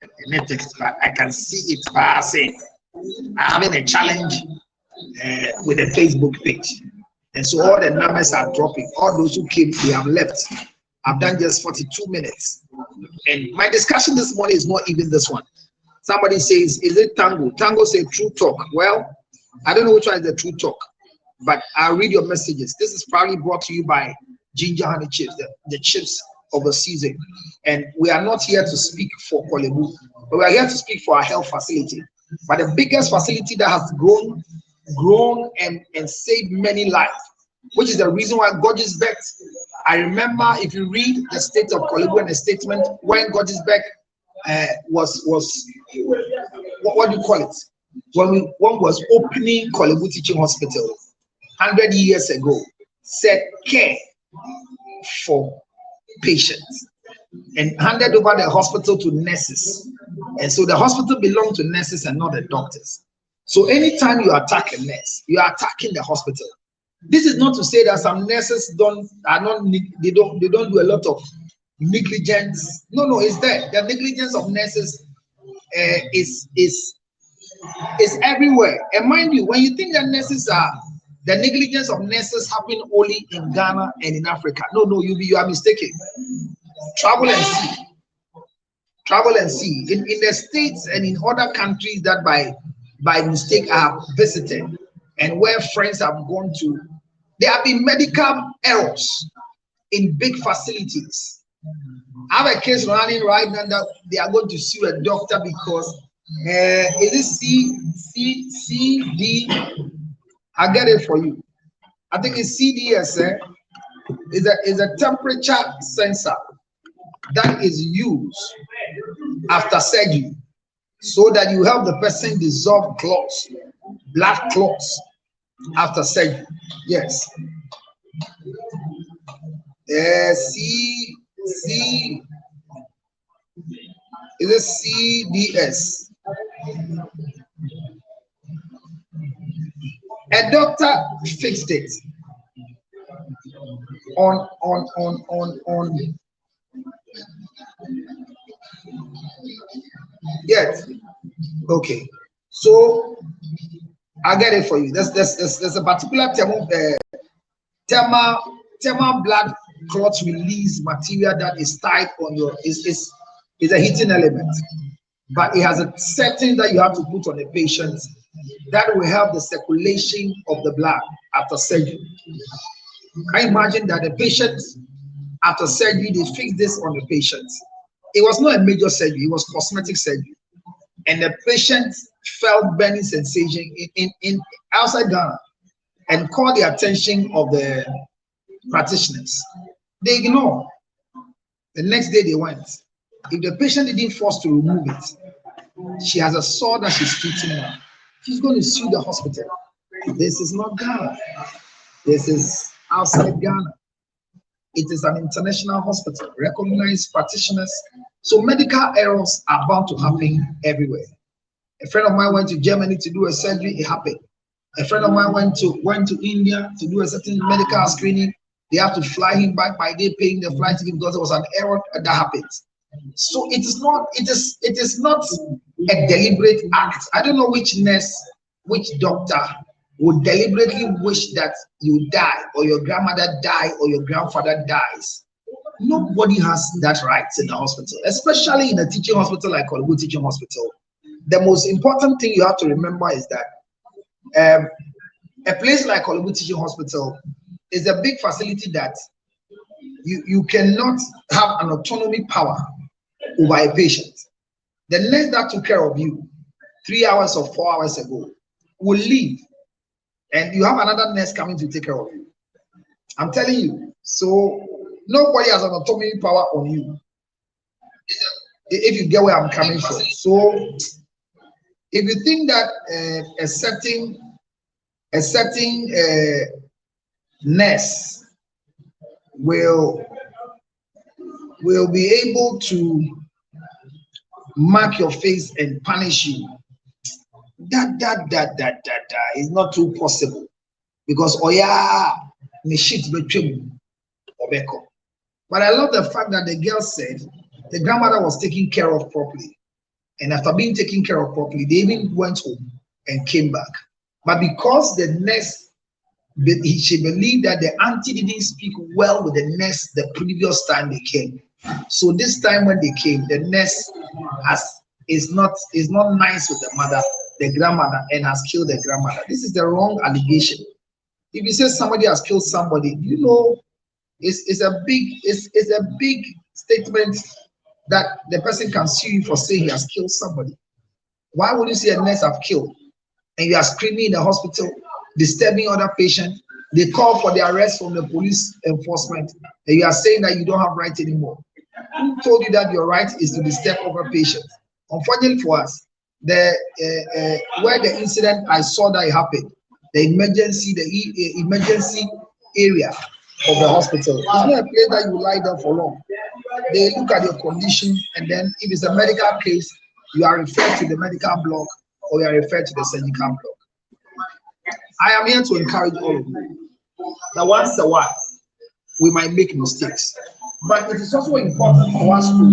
The network is bad. I can see it passing. I'm having a challenge with the Facebook page. And so all the numbers are dropping. All those who came, they have left. I've done just 42 minutes. And my discussion this morning is not even this one. Somebody says, is it Tango? Tango said true talk. Well, I don't know which one is the true talk, but I'll read your messages. This is probably brought to you by Ginger Honey Chips, the chips of the season. And we are not here to speak for Korle Bu, but we are here to speak for our health facility. But the biggest facility that has grown and saved many lives, which is the reason why Gordonsbeck, I remember if you read the state of Korle Bu and the statement when Gordonsbeck was what do you call it? When was opening Korle Bu Teaching Hospital 100 years ago, said care for patients. and handed over the hospital to nurses. And so the hospital belonged to nurses and not the doctors. So anytime you attack a nurse, you are attacking the hospital. This is not to say that some nurses don't do a lot of negligence. No, it's there. The negligence of nurses is everywhere. And mind you, when you think that the negligence of nurses happen only in Ghana and in Africa. No, you are mistaken. Travel and see. Travel and see. In the States and in other countries that by mistake I have visited and where friends have gone to, there have been medical errors in big facilities. I have a case running right now that they are going to sue a doctor because is it CD? I get it for you. I think it's CDS. Is a temperature sensor that is used after surgery so that you help the person dissolve clots, blood clots after surgery. Yes. Is it CDS? A doctor fixed it on. Yes. Okay. So I get it for you. There's a particular thermal blood clot release material that is tied on your is a heating element, but it has a setting that you have to put on a patient that will help the circulation of the blood after surgery. Can you imagine that the patient after surgery they fix this on the patient? It was not a major surgery; it was cosmetic surgery, and the patient felt burning sensation in outside Ghana, and called the attention of the practitioners. They ignored. The next day they went. If the patient didn't force to remove it, she has a sore that she's treating now. She's going to sue the hospital. This is not Ghana. This is outside Ghana. It is an international hospital, recognized practitioners. So medical errors are bound to happen everywhere. A friend of mine went to Germany to do a surgery, it happened. A friend of mine went to India to do a certain medical screening. They have to fly him back by day paying the flight ticket because there was an error that happened. So it is not a deliberate act. I don't know which nurse, which doctor would deliberately wish that you die or your grandmother die or your grandfather dies. Nobody has that right in the hospital, especially in a teaching hospital like Korle Bu Teaching Hospital. The most important thing you have to remember is that a place like Korle Bu Teaching Hospital is a big facility that you cannot have an autonomy power over a patient. The nurse that took care of you 3 hours or 4 hours ago will leave, and you have another nurse coming to take care of you. I'm telling you. So nobody has an autonomy power on you. If you get where I'm coming from. So if you think that a certain nurse will be able to mark your face and punish you, that is not too possible, because oya me shit between obeko. But I love the fact that the girl said the grandmother was taken care of properly, and after being taken care of properly, they even went home and came back. But because the nurse, she believed that the auntie didn't speak well with the nurse the previous time they came. So this time when they came, the nurse is not nice with the mother, the grandmother, and has killed the grandmother. This is the wrong allegation. If you say somebody has killed somebody, you know, it's a big statement that the person can sue you for saying he has killed somebody. Why would you say a nurse have killed and you are screaming in the hospital, disturbing other patients? They call for the arrest from the police enforcement, and you are saying that you don't have right anymore. Who told you that your right is to disturb other patients? Unfortunately for us, where the incident I saw that it happened, the emergency area of the hospital, it's not a place that you lie down for long. They look at your condition, and then if it's a medical case, you are referred to the medical block or you are referred to the surgical block. I am here to encourage all of you that once in a while we might make mistakes, but it is also important for us to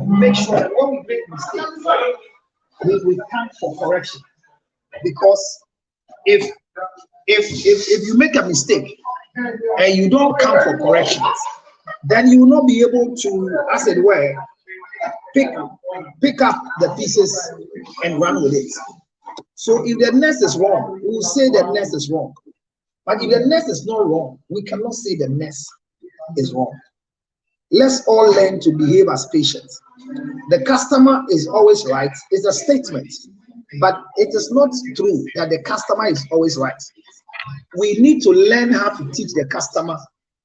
make sure that when we make mistakes, we come for correction. Because if you make a mistake and you don't come for corrections, then you will not be able to, as it were, pick up the pieces and run with it. So if the nurse is wrong, we will say the nurse is wrong. But if the nurse is not wrong, we cannot say the nurse is wrong. Let's all learn to behave as patients. The customer is always right. It's a statement, but it is not true that the customer is always right. We need to learn how to teach the customer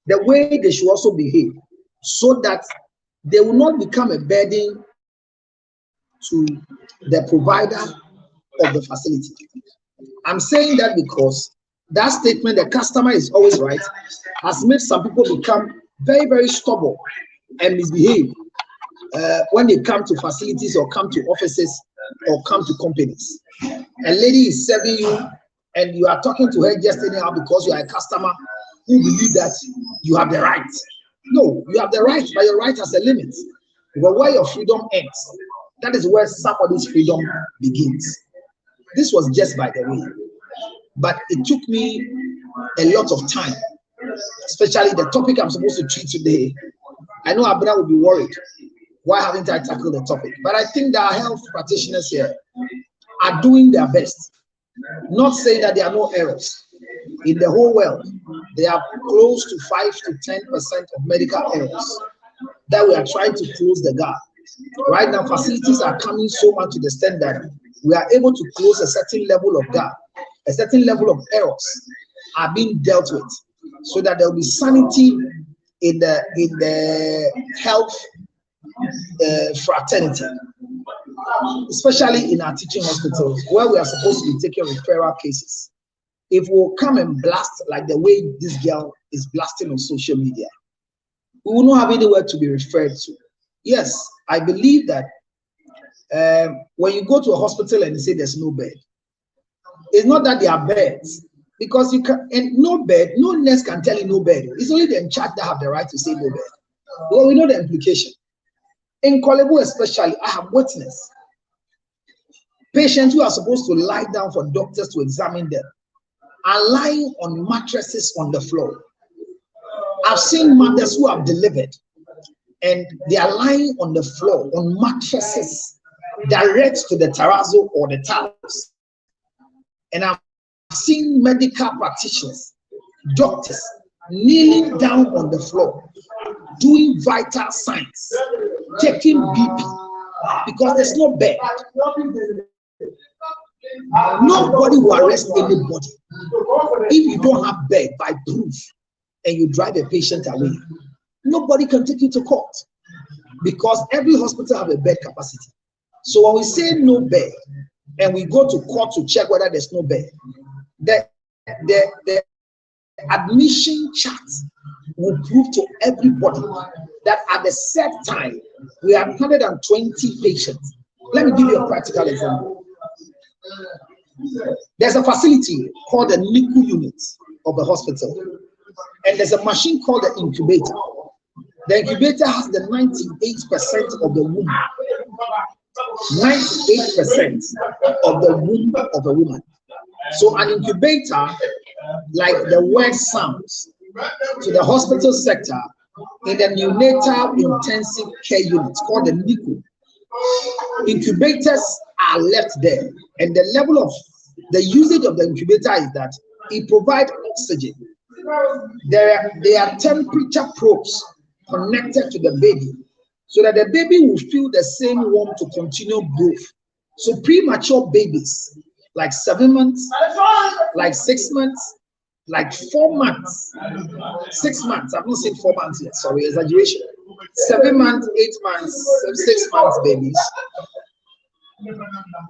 the way they should also behave, so that they will not become a burden to the provider of the facility. I'm saying that because that statement, the customer is always right, has made some people become very, very stubborn and misbehave when they come to facilities or come to offices or come to companies. A lady is serving you and you are talking to her just anyhow because you are a customer who believe that you have the right. No, you have the right, but your right has a limit. But where your freedom ends, that is where somebody's freedom begins. This was just by the way, but it took me a lot of time, especially the topic I'm supposed to treat today. I know Abner will be worried. Why haven't I tackled the topic? But I think that our health practitioners here are doing their best. Not saying that there are no errors. In the whole world, there are close to 5 to 10% of medical errors that we are trying to close the gap. Right now, facilities are coming so much to the extent that we are able to close a certain level of gap, a certain level of errors are being dealt with, so that there will be sanity in the health fraternity, especially in our teaching hospitals where we are supposed to be taking referral cases. If we'll come and blast like the way this girl is blasting on social media, we will not have anywhere to be referred to. Yes, I believe that when you go to a hospital and they say there's no bed, it's not that there are beds, because you can, and no bed, no nurse can tell you no bed. It's only the in charge that have the right to say no bed. Well, we know the implication. In Korle Bu especially, I have witnessed patients who are supposed to lie down for doctors to examine them are lying on mattresses on the floor. I've seen mothers who have delivered and they are lying on the floor on mattresses direct to the terrazzo or the towels. And I've seen medical practitioners, doctors, kneeling down on the floor, doing vital signs, checking BP, because there's no bed. Nobody will arrest anybody if you don't have bed by proof and you drive a patient away. Nobody can take you to court because every hospital have a bed capacity. So when we say no bed and we go to court to check whether there's no bed, the admission chart will prove to everybody that at the set time we have 120 patients. Let me give you a practical example. There's a facility called the NICU unit of the hospital, and there's a machine called the incubator. The incubator has the 98% of the womb. 98% of the womb of a woman. So an incubator, like the word sounds, to the hospital sector in the neonatal intensive care unit called the NICU, incubators are left there, and the level of the usage of the incubator is that it provides oxygen. There are temperature probes connected to the baby so that the baby will feel the same warmth to continue growth. So premature babies, like 7 months, like 6 months, like 4 months, 6 months, I'm not saying 4 months yet, sorry, exaggeration. 7 months, 8 months, 6 months babies,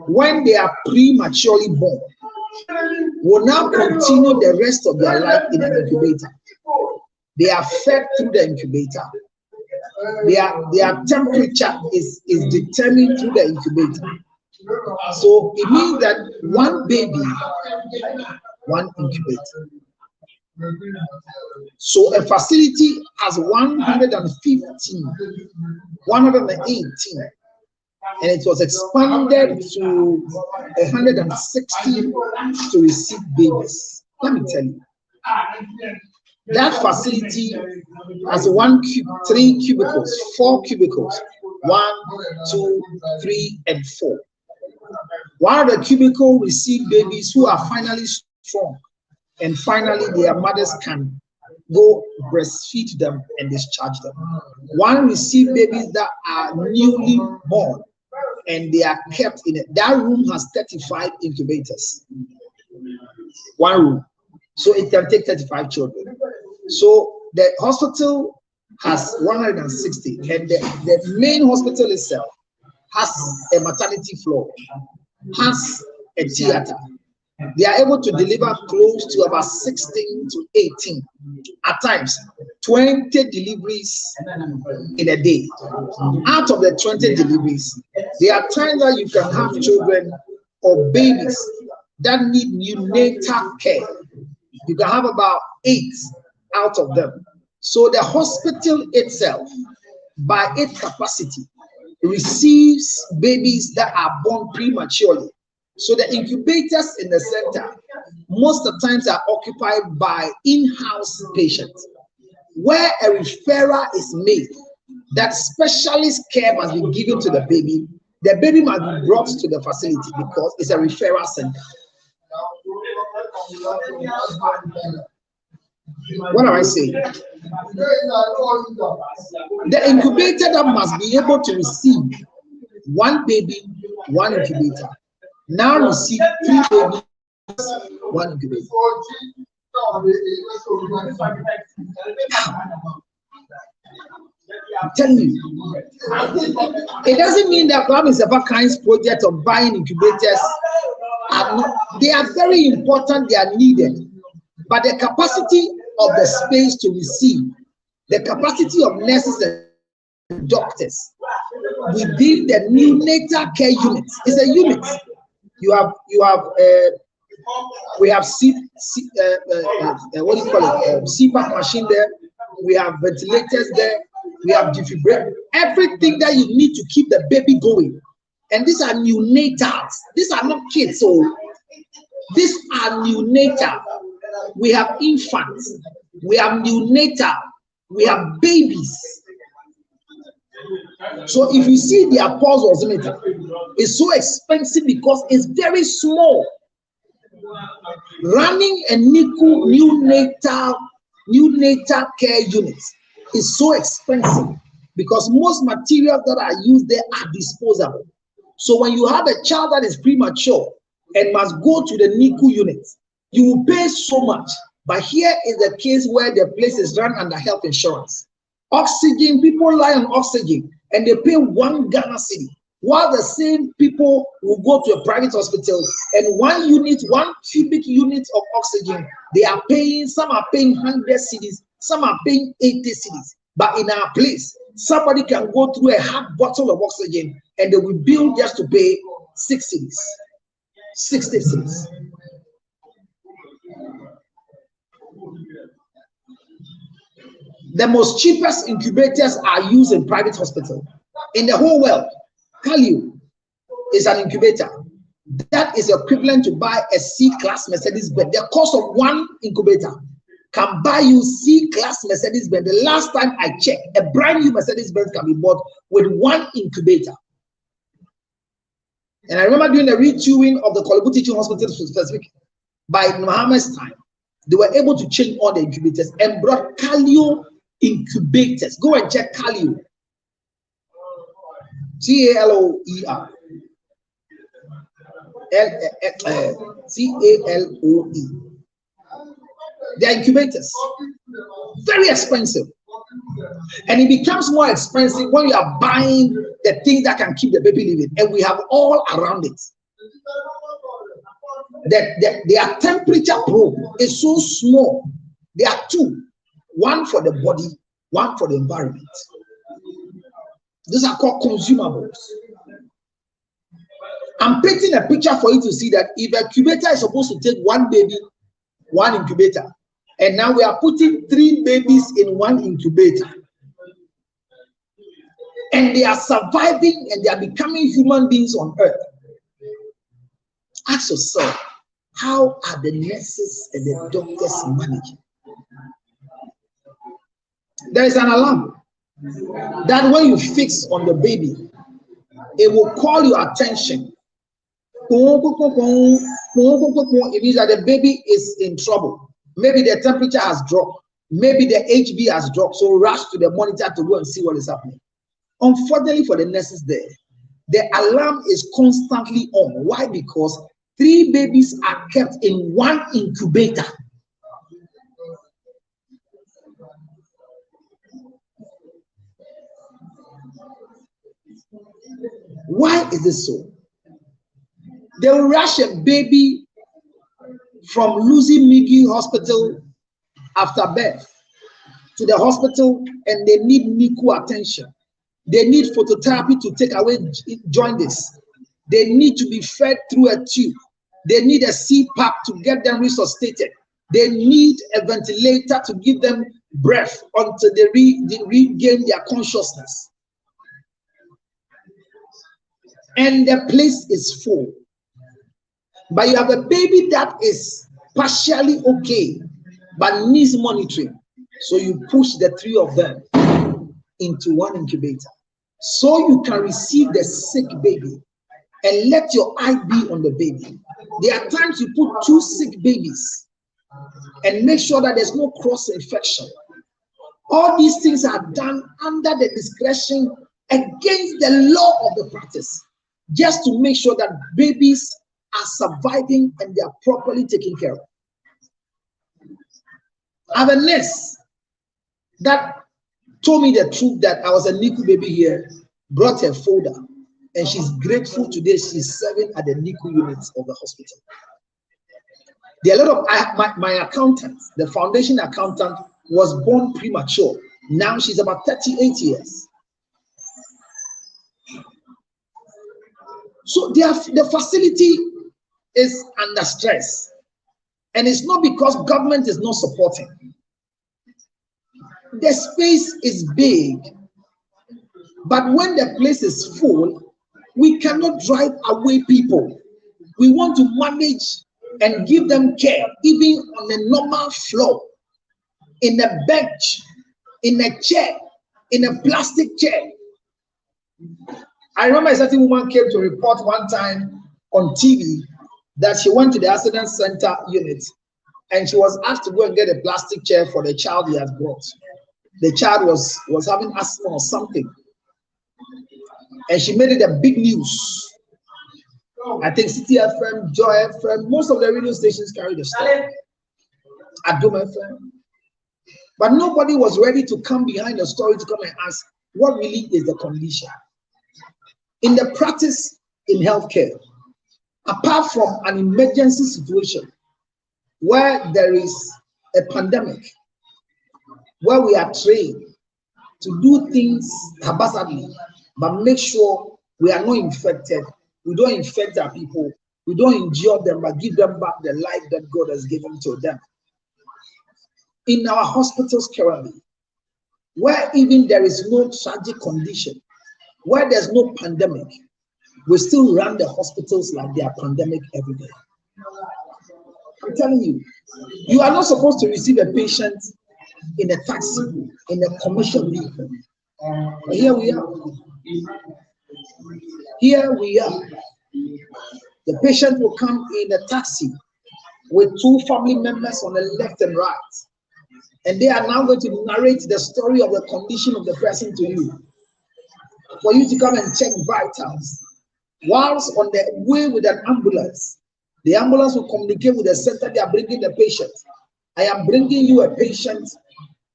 when they are prematurely born, will now continue the rest of their life in an incubator. They are fed through the incubator. their temperature is determined through the incubator. So it means that one baby, one incubator. So a facility has 115, 118, and it was expanded to 160 to receive babies. Let me tell you, that facility has 3 cubicles, 4 cubicles, 1, 2, 3, and 4. One of the cubicles receive babies who are finally strong, and finally their mothers can go breastfeed them and discharge them. One receive babies that are newly born, and they are kept in it. That room has 35 incubators. One room. So it can take 35 children. So the hospital has 160, and the main hospital itself has a maternity floor, has a theater. They are able to deliver close to about 16 to 18, at times 20 deliveries in a day. Out of the 20 deliveries, there are times that you can have children or babies that need neonatal care. You can have about 8 out of them. So the hospital itself, by its capacity, receives babies that are born prematurely. So the incubators in the center, most of the times, are occupied by in-house patients, where a referral is made that specialist care must be given to the baby. The baby must be brought to the facility because it's a referral center. What am I saying? The incubator that must be able to receive one baby, one incubator, now receive 3 babies, one incubator. I'm telling you, it doesn't mean that Kwame Sefa-Kain's project of buying incubators are not, they are very important, they are needed, but the capacity of the space to receive, the capacity of nurses and doctors within the neonatal care unit is a unit. We have what do you call it? CPAP machine there. We have ventilators there. We have defibrillators. Everything that you need to keep the baby going. And these are neonatals. These are not kids. So these are neonatal. We have infants. We have neonatal. We have babies. So if you see their pulse oximeter, it's so expensive because it's very small. Running a neonatal care unit is so expensive because most materials that are used there are disposable. So when you have a child that is premature and must go to the NICU unit, you will pay so much. But here is the case where the place is run under health insurance. Oxygen, people lie on oxygen and they pay 1 Ghana cedi, while the same people will go to a private hospital and 1 unit, 1 cubic unit of oxygen, they are paying, some are paying 100 cedis, some are paying 80 cedis. But in our place, somebody can go through a half bottle of oxygen and they will bill just to pay 6 cedis, 60 cedis. The most cheapest incubators are used in private hospitals in the whole world. Calio is an incubator that is equivalent to buy a C-class Mercedes-Benz. The cost of 1 incubator can buy you C-class Mercedes-Benz. The last time I checked, a brand new Mercedes-Benz can be bought with 1 incubator. And I remember doing a retooling of the Korle Bu Teaching Hospital specific by Mohammed's time. They were able to change all the incubators and brought Calio incubators. Go and check Calio. C-A-L-O-E-R. C-A-L-O-E. They are incubators. Very expensive. And it becomes more expensive when you are buying the things that can keep the baby living. And we have all around it. Their temperature probe is so small. There are 2. 1 for the body, 1 for the environment. Those are called consumables. I'm painting a picture for you to see that if a incubator is supposed to take one baby, one incubator, and now we are putting 3 babies in one incubator, and they are surviving and they are becoming human beings on earth. Ask yourself, how are the nurses and the doctors managing? There is an alarm that when you fix on the baby, it will call your attention. It means that the baby is in trouble. Maybe the temperature has dropped. Maybe the HB has dropped. So rush to the monitor to go and see what is happening. Unfortunately for the nurses there, the alarm is constantly on. Why? Because 3 babies are kept in one incubator. Why is this so? They will rush a baby from Lucy McGee Hospital after birth to the hospital, and they need NICU attention. They need phototherapy to take away jaundice. They need to be fed through a tube. They need a CPAP to get them resuscitated. They need a ventilator to give them breath until they regain their consciousness. And the place is full. But you have a baby that is partially okay, but needs monitoring. So you push the 3 of them into one incubator, so you can receive the sick baby and let your eye be on the baby. There are times you put 2 sick babies and make sure that there's no cross infection. All these things are done under the discretion against the law of the practice, just to make sure that babies are surviving and they are properly taken care of. I have a nurse that told me the truth that I was a NICU baby here, brought her folder, and she's grateful today she's serving at the NICU units of the hospital. There are a lot of my accountant, the foundation accountant, was born premature. Now she's about 38 years. So the facility is under stress, and it's not because government is not supporting. The space is big, but when the place is full, we cannot drive away people. We want to manage and give them care, even on a normal floor, in a bench, in a chair, in a plastic chair. I remember a certain woman came to report one time on TV that she went to the accident center unit and she was asked to go and get a plastic chair for the child he has brought. The child was having asthma or something, and she made it a big news. I think City FM, Joy FM, most of the radio stations carried the story. Adom FM. But nobody was ready to come behind the story to come and ask, what really is the condition? In the practice in healthcare, apart from an emergency situation where there is a pandemic, where we are trained to do things haphazardly, but make sure we are not infected, we don't infect our people, we don't injure them, but give them back the life that God has given to them. In our hospitals currently, where even there is no tragic condition, where there's no pandemic, we still run the hospitals like they are pandemic every day. I'm telling you, you are not supposed to receive a patient in a taxi, in a commercial vehicle. But here we are. Here we are. The patient will come in a taxi with 2 family members on the left and right, and they are now going to narrate the story of the condition of the person to you, for you to come and check vitals. Whilst on the way with an ambulance, the ambulance will communicate with the center they are bringing the patient. I am bringing you a patient.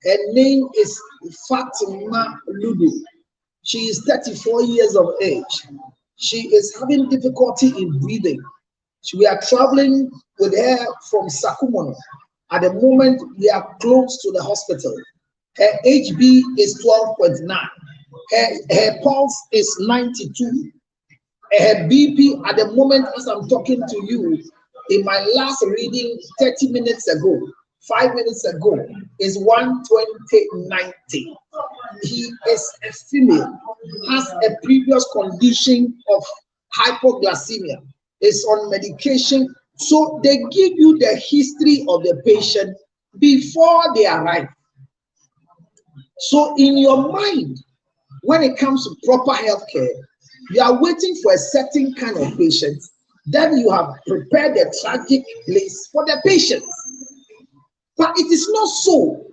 Her name is Fatima Ludu. She is 34 years of age. She is having difficulty in breathing. We are traveling with her from Sakumono. At the moment, we are close to the hospital. Her HB is 12.9. Her pulse is 92. Her BP at the moment as I'm talking to you, in my last reading 30 minutes ago, 5 minutes ago, is 120/90. He is a female, has a previous condition of hypoglycemia, is on medication. So they give you the history of the patient before they arrive. So in your mind, when it comes to proper healthcare, you are waiting for a certain kind of patient. Then you have prepared a tragic place for the patient. But it is not so.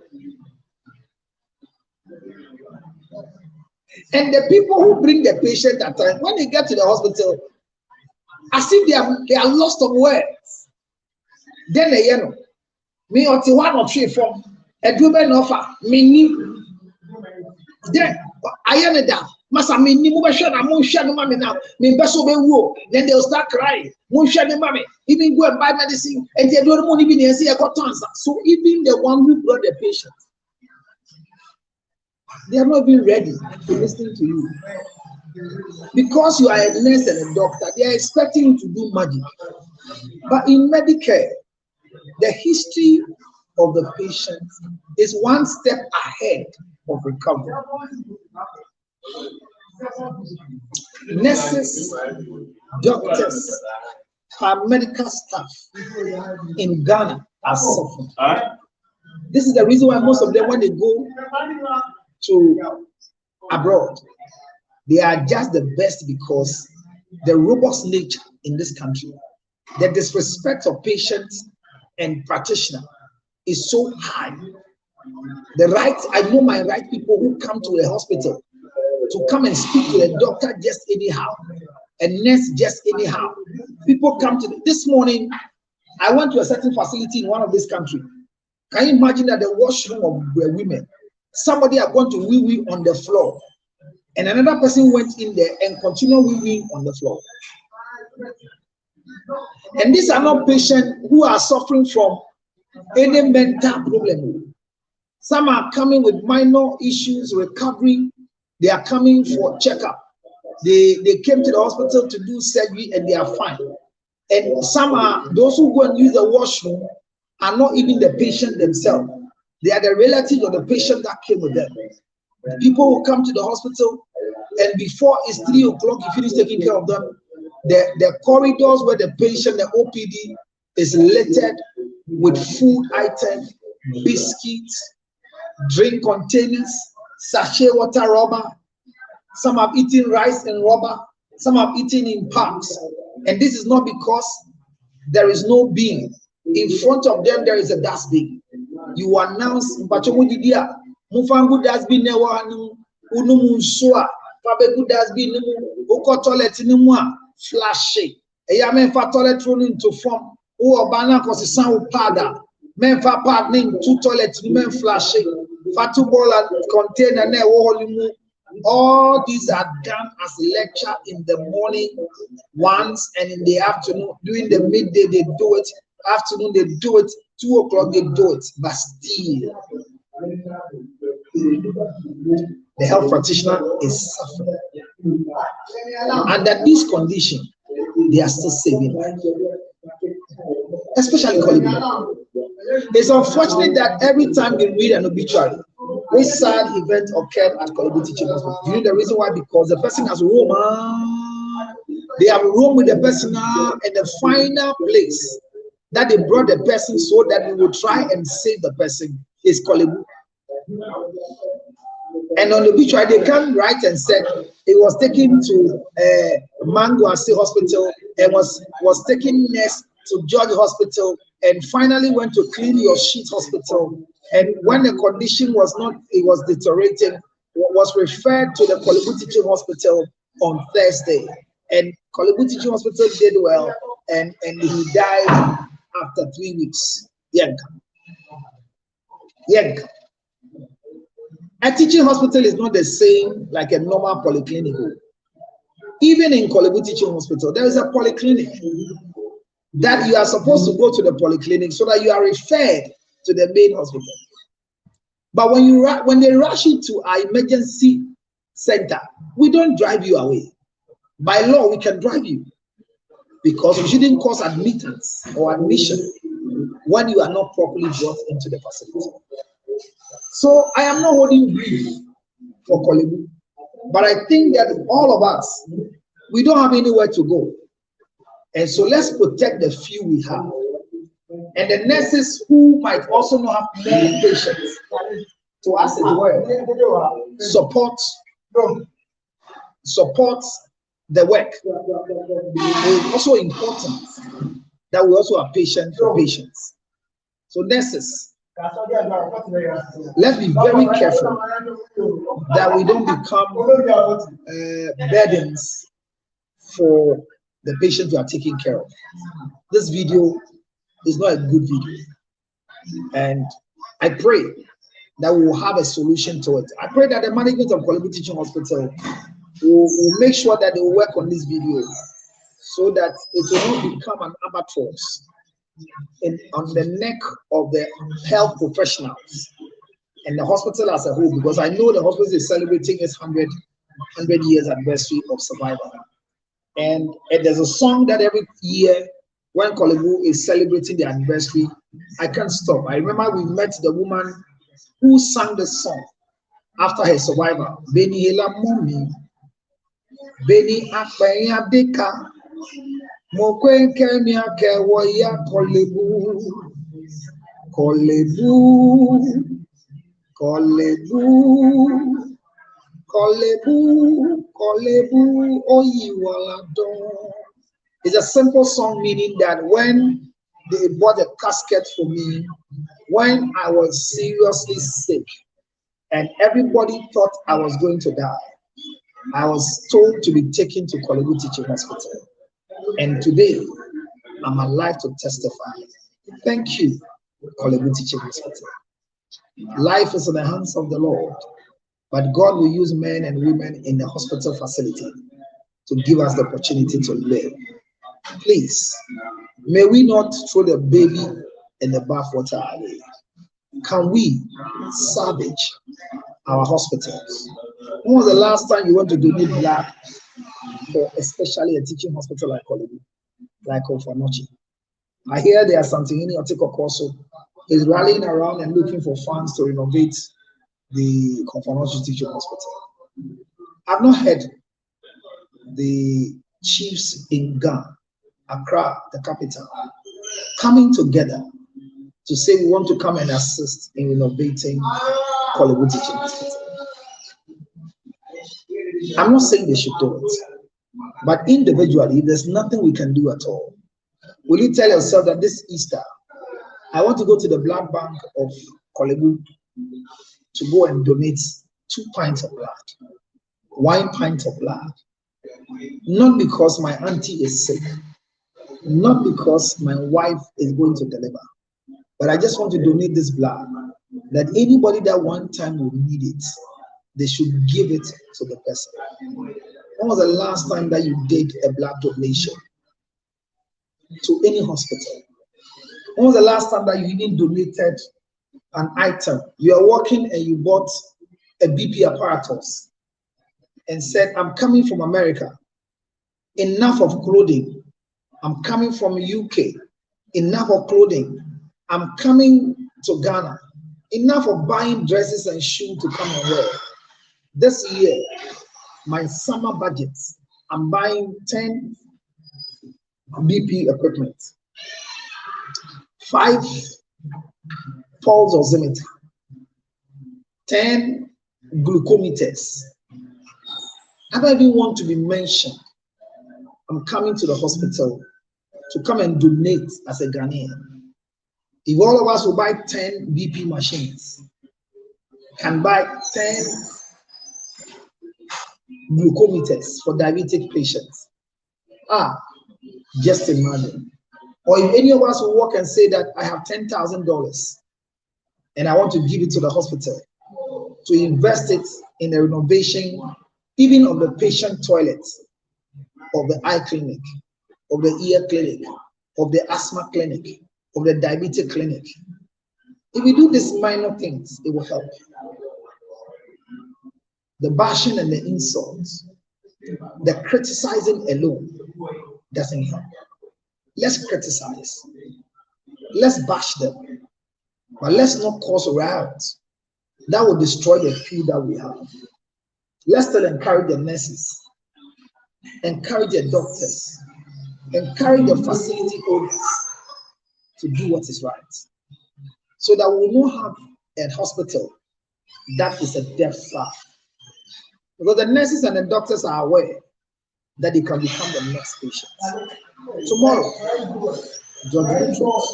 And the people who bring the patient at times, when they get to the hospital, as if they are lost of words. Then they me or one or three from a woman offer me. Then I am that. Masa me ni mo be hwe na mo hwe no mame now. Me be so be wo. Then they'll start crying. Mo hwe no mame. Even go and buy medicine and they don't money be near see so even the one who brought the patient, they are not even ready to listen to you. Because you are a nurse and a doctor, they are expecting you to do magic. But in Medicare, the history of the patient is one step ahead of recovery. Nurses, doctors, paramedical staff in Ghana are suffering. This is the reason why most of them, when they go to abroad, they are just the best, because the robust nature in this country, the disrespect of patients and practitioners is so high. The right, I know my right people who come to a hospital to come and speak to a doctor just anyhow, a nurse just anyhow. People come to this morning. I went to a certain facility in one of this country. Can you imagine that the washroom of the women, somebody are going to wee on the floor, and another person went in there and continued weeing on the floor. And these are not patients who are suffering from any mental problem. Some are coming with minor issues, recovery. They are coming for checkup. They came to the hospital to do surgery and they are fine. And some are, those who go and use the washroom are not even the patient themselves. They are the relatives of the patient that came with them. People who come to the hospital, and before it's 3 o'clock, you finish taking care of them, the corridors where the patient, the OPD, is littered with food items, biscuits, drink containers, sachet water rubber. Some have eaten rice in rubber, some have eaten in packs. And this is not because there is no bin. In front of them, there is a dustbin. You announce, Mufangu dustbin unumunsua, Fabeku dustbin uko toilet nimwa, flashy. Eya menfa toilet roll into form, uobana kosi san upada, menfa pad ning two toilet men flashy, fatu bola container ne woholimu. All these are done as lecture in the morning once, and in the afternoon. During the midday they do it, afternoon they do it, 2 o'clock they do it. But still, the health practitioner is suffering. Under this condition, they are still saving lives, especially Kolibri. It's unfortunate that every time we read an obituary, this sad event occurred at Kolibri Teaching Hospital. Do you know the reason why? Because the person has room. They have room with the person now, and the final place that they brought the person so that we will try and save the person is Kolibri. And on the obituary, they can write and said it was taken to Mango State Hospital and was taken next to George Hospital, and finally went to Clean Your Sheet Hospital. And when the condition was not, it was deteriorating, was referred to the Kolibri Teaching Hospital on Thursday. And Kolibri Teaching Hospital did well, and he died after 3 weeks. Yank. A teaching hospital is not the same like a normal polyclinic. Even in Kolibri Teaching Hospital, there is a polyclinic that you are supposed to go to the polyclinic so that you are referred to the main hospital. But when they rush you to our emergency center, we don't drive you away. By law, we can drive you because we shouldn't cause admittance or admission when you are not properly brought into the facility. So I am not holding brief for Korle Bu, but I think that all of us, we don't have anywhere to go. And so let's protect the few we have. And the nurses who might also not have many patients to us as well, support the work. It's also important that we also are patient for patients. So nurses, let's be very careful that we don't become burdens for the patients we are taking care of. This video is not a good video, and I pray that we will have a solution to it. I pray that the management of Korle Bu Teaching Hospital will make sure that they will work on this video so that it will not become an albatross on the neck of the health professionals and the hospital as a whole, because I know the hospital is celebrating its 100 years anniversary of survival. And there's a song that every year when Korle Bu is celebrating the anniversary, I can't stop. I remember we met the woman who sang the song after her survival. Beni Hela Momi, Beni Akpaya Deka, Mokwen Kenya Kewoya Korle Bu, Korle Bu, Korle Bu, Korle Bu, Korle Bu, Oyiwala Don. It's a simple song meaning that when they bought a casket for me, when I was seriously sick and everybody thought I was going to die, I was told to be taken to Korle Bu Teaching Hospital. And today, I'm alive to testify. Thank you, Korle Bu Teaching Hospital. Life is in the hands of the Lord, but God will use men and women in the hospital facility to give us the opportunity to live. Please, may we not throw the baby in the bathwater away. Can we salvage our hospitals? When was the last time you went to donate blood for especially a teaching hospital like Korle Bu, like Ofanochi? I hear there are something in Otiko Koso is rallying around and looking for funds to renovate the Ofanochi Teaching Hospital. I've not heard the chiefs in Ghana, Accra, the capital, coming together to say we want to come and assist in renovating Korle Bu Teaching Hospital. I'm not saying they should do it, but individually, there's nothing we can do at all. Will you tell yourself that this Easter, I want to go to the blood bank of Korle Bu to go and donate 2 pints of blood, 1 pint of blood, not because my auntie is sick, not because my wife is going to deliver, but I just want to donate this blood, that anybody that one time will need it, they should give it to the person. When was the last time that you did a blood donation to any hospital? When was the last time that you even donated an item? You are working and you bought a BP apparatus and said, I'm coming from America, enough of clothing. I'm coming from UK, enough of clothing. I'm coming to Ghana, enough of buying dresses and shoes to come and wear. This year, my summer budget, I'm buying 10 BP equipment, 5 pulse oximeter, 10 glucometers. I don't even want to be mentioned. I'm coming to the hospital to come and donate as a Ghanaian. If all of us will buy 10 BP machines, can buy 10 glucometers for diabetic patients. Just imagine. Or if any of us will walk and say that I have $10,000 and I want to give it to the hospital to invest it in the renovation, even of the patient toilet, of the eye clinic, of the ear clinic, of the asthma clinic, of the diabetic clinic. If we do these minor things, it will help. the bashing and the insults, the criticizing alone doesn't help. Let's criticize. Let's bash them. But let's not cause riots that will destroy the few that we have. Let's still encourage the nurses, encourage the doctors, encourage the facility owners to do what is right, so that we will not have a hospital that is a death trap. Because the nurses and the doctors are aware that they can become the next patient. Tomorrow, George Bush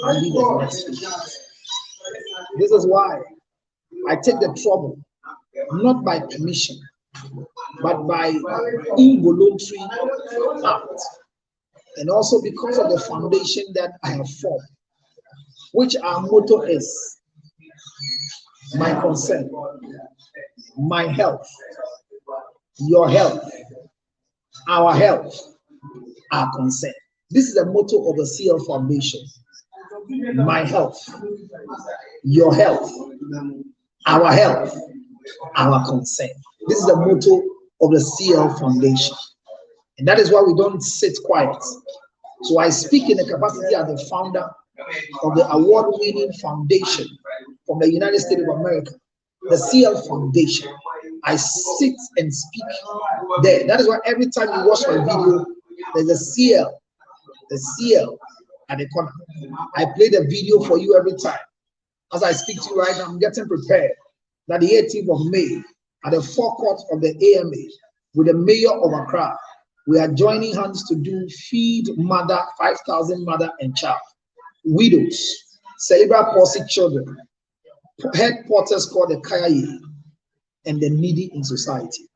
and be the next patient. This is why I take the trouble, not by permission, but by involuntary act, and also because of the foundation that I have formed, which our motto is my concern, my health, your health, our health, our concern. This is the motto of the CL Foundation. My health, your health, our health, our concern. This is the motto of the CL Foundation. And that is why we don't sit quiet. So I speak in the capacity as the founder of the award-winning foundation from the United States of America, the CL Foundation. I sit and speak there. That is why every time you watch my video, there's a CL, the CL at the corner. I play the video for you every time. As I speak to you right now, I'm getting prepared that the 18th of May at the forecourt of the AMA with the mayor of Accra, we are joining hands to do Feed Mother, 5,000 mother and child, widows, cerebral palsy children, head porters called the Kayaye, and the needy in society.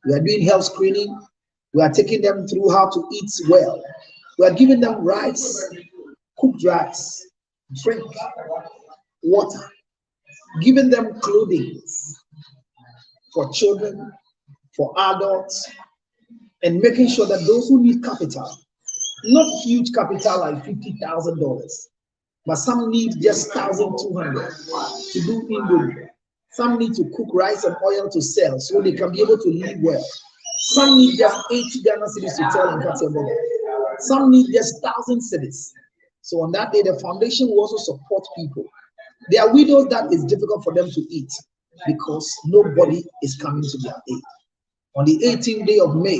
We are doing health screening. We are taking them through how to eat well. We are giving them rice, cooked rice, drink, water, giving them clothing for children, for adults, and making sure that those who need capital, not huge capital like $50,000, but some need just $1,200 to do indomie. Some need to cook rice and oil to sell so they can be able to live well. Some need just 80 Ghana cedis to tell and cut your money. Some need just 1,000 cedis. So on that day, the foundation will also support people. There are widows that is difficult for them to eat because nobody is coming to their aid. On the 18th day of May,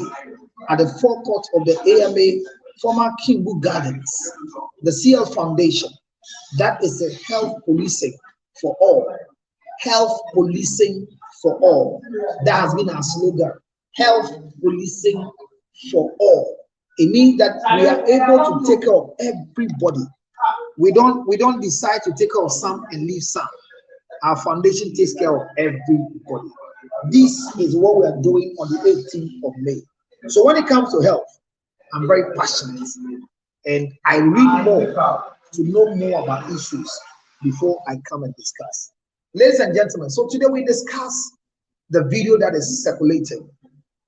at the forecourt of the AMA, former Kimbu Gardens, the CL Foundation, that is a health policing for all. Health policing for all. That has been our slogan. Health policing for all. It means that we are able to take care of everybody. We don't decide to take care of some and leave some. Our foundation takes care of everybody. This is what we are doing on the 18th of May. So when it comes to health, I'm very passionate, and I read more to know more about issues before I come and discuss. Ladies and gentlemen, so today we discuss the video that is circulating,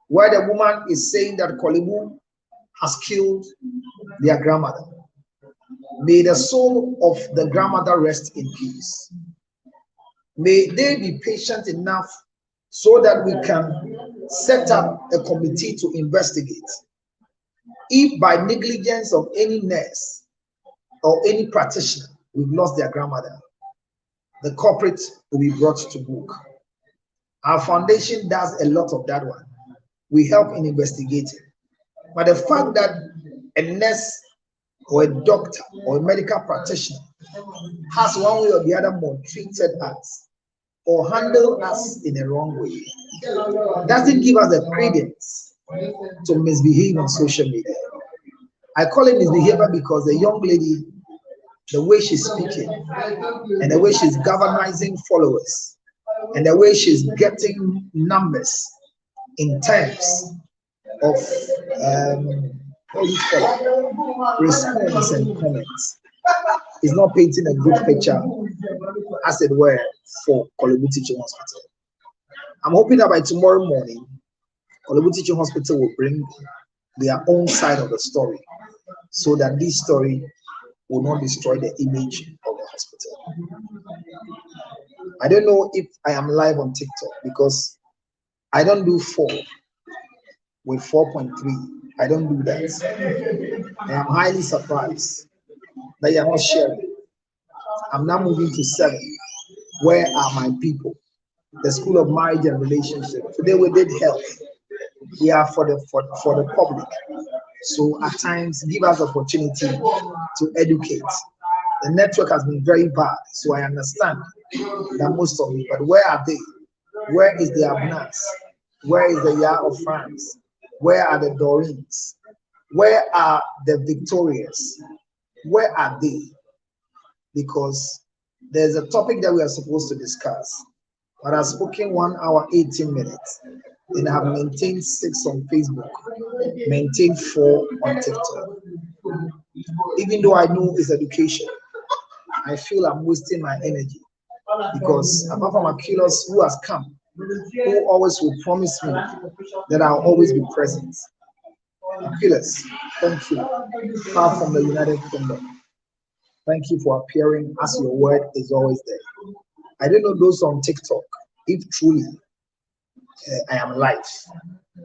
where the woman is saying that Korle Bu has killed their grandmother. May the soul of the grandmother rest in peace. May they be patient enough so that we can set up a committee to investigate. If by negligence of any nurse or any practitioner we've lost their grandmother, the culprit will be brought to book. Our foundation does a lot of that one. We help in investigating. But the fact that a nurse or a doctor or a medical practitioner has one way or the other maltreated us or handled us in a wrong way doesn't give us the credence to misbehave on social media. I call it misbehavior because the young lady, the way she's speaking and the way she's galvanizing followers and the way she's getting numbers in terms of response and comments is not painting a good picture, as it were, for Korle Bu Teaching Hospital. I'm hoping that by tomorrow morning, Korle Bu Teaching Hospital will bring their own side of the story so that this story will not destroy the image of the hospital. I don't know if I am live on TikTok because I don't do 4 with 4.3. I don't do that. I am highly surprised that you are not sharing. I'm now moving to 7. Where are my people? The School of Marriage and Relationship. Today we did health. We are for the public. So at times give us opportunity to educate. The network has been very bad, so I understand that most of you, but where are they? Where is the Abnas? Where is the Yah of France? Where are the Dorins? Where are the Victorias? Where are they? Because there's a topic that we are supposed to discuss, but I've spoken 1 hour 18 minutes, and I've maintained 6 on Facebook, maintained 4 on TikTok. Even though I know it's education, I feel I'm wasting my energy, because apart from Achilles, who has come, who always will promise me that I'll always be present. Achilles, thank you. Far from the United Kingdom, thank you for appearing, as your word is always there. I don't know those on TikTok if truly I am live,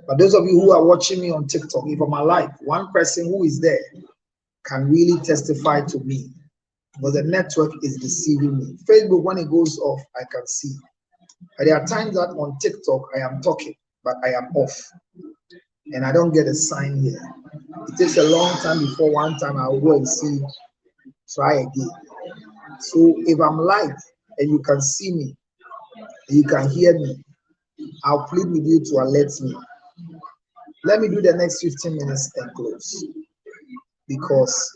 but those of you who are watching me on TikTok, if I'm alive, one person who is there can really testify to me, because the network is deceiving me. Facebook, when it goes off, I can see. But there are times that on TikTok I am talking, but I am off, and I don't get a sign here. It takes a long time before one time I'll go and see, try again. So if I'm live and you can see me, and you can hear me, I'll plead with you to alert me. Let me do the next 15 minutes and close, because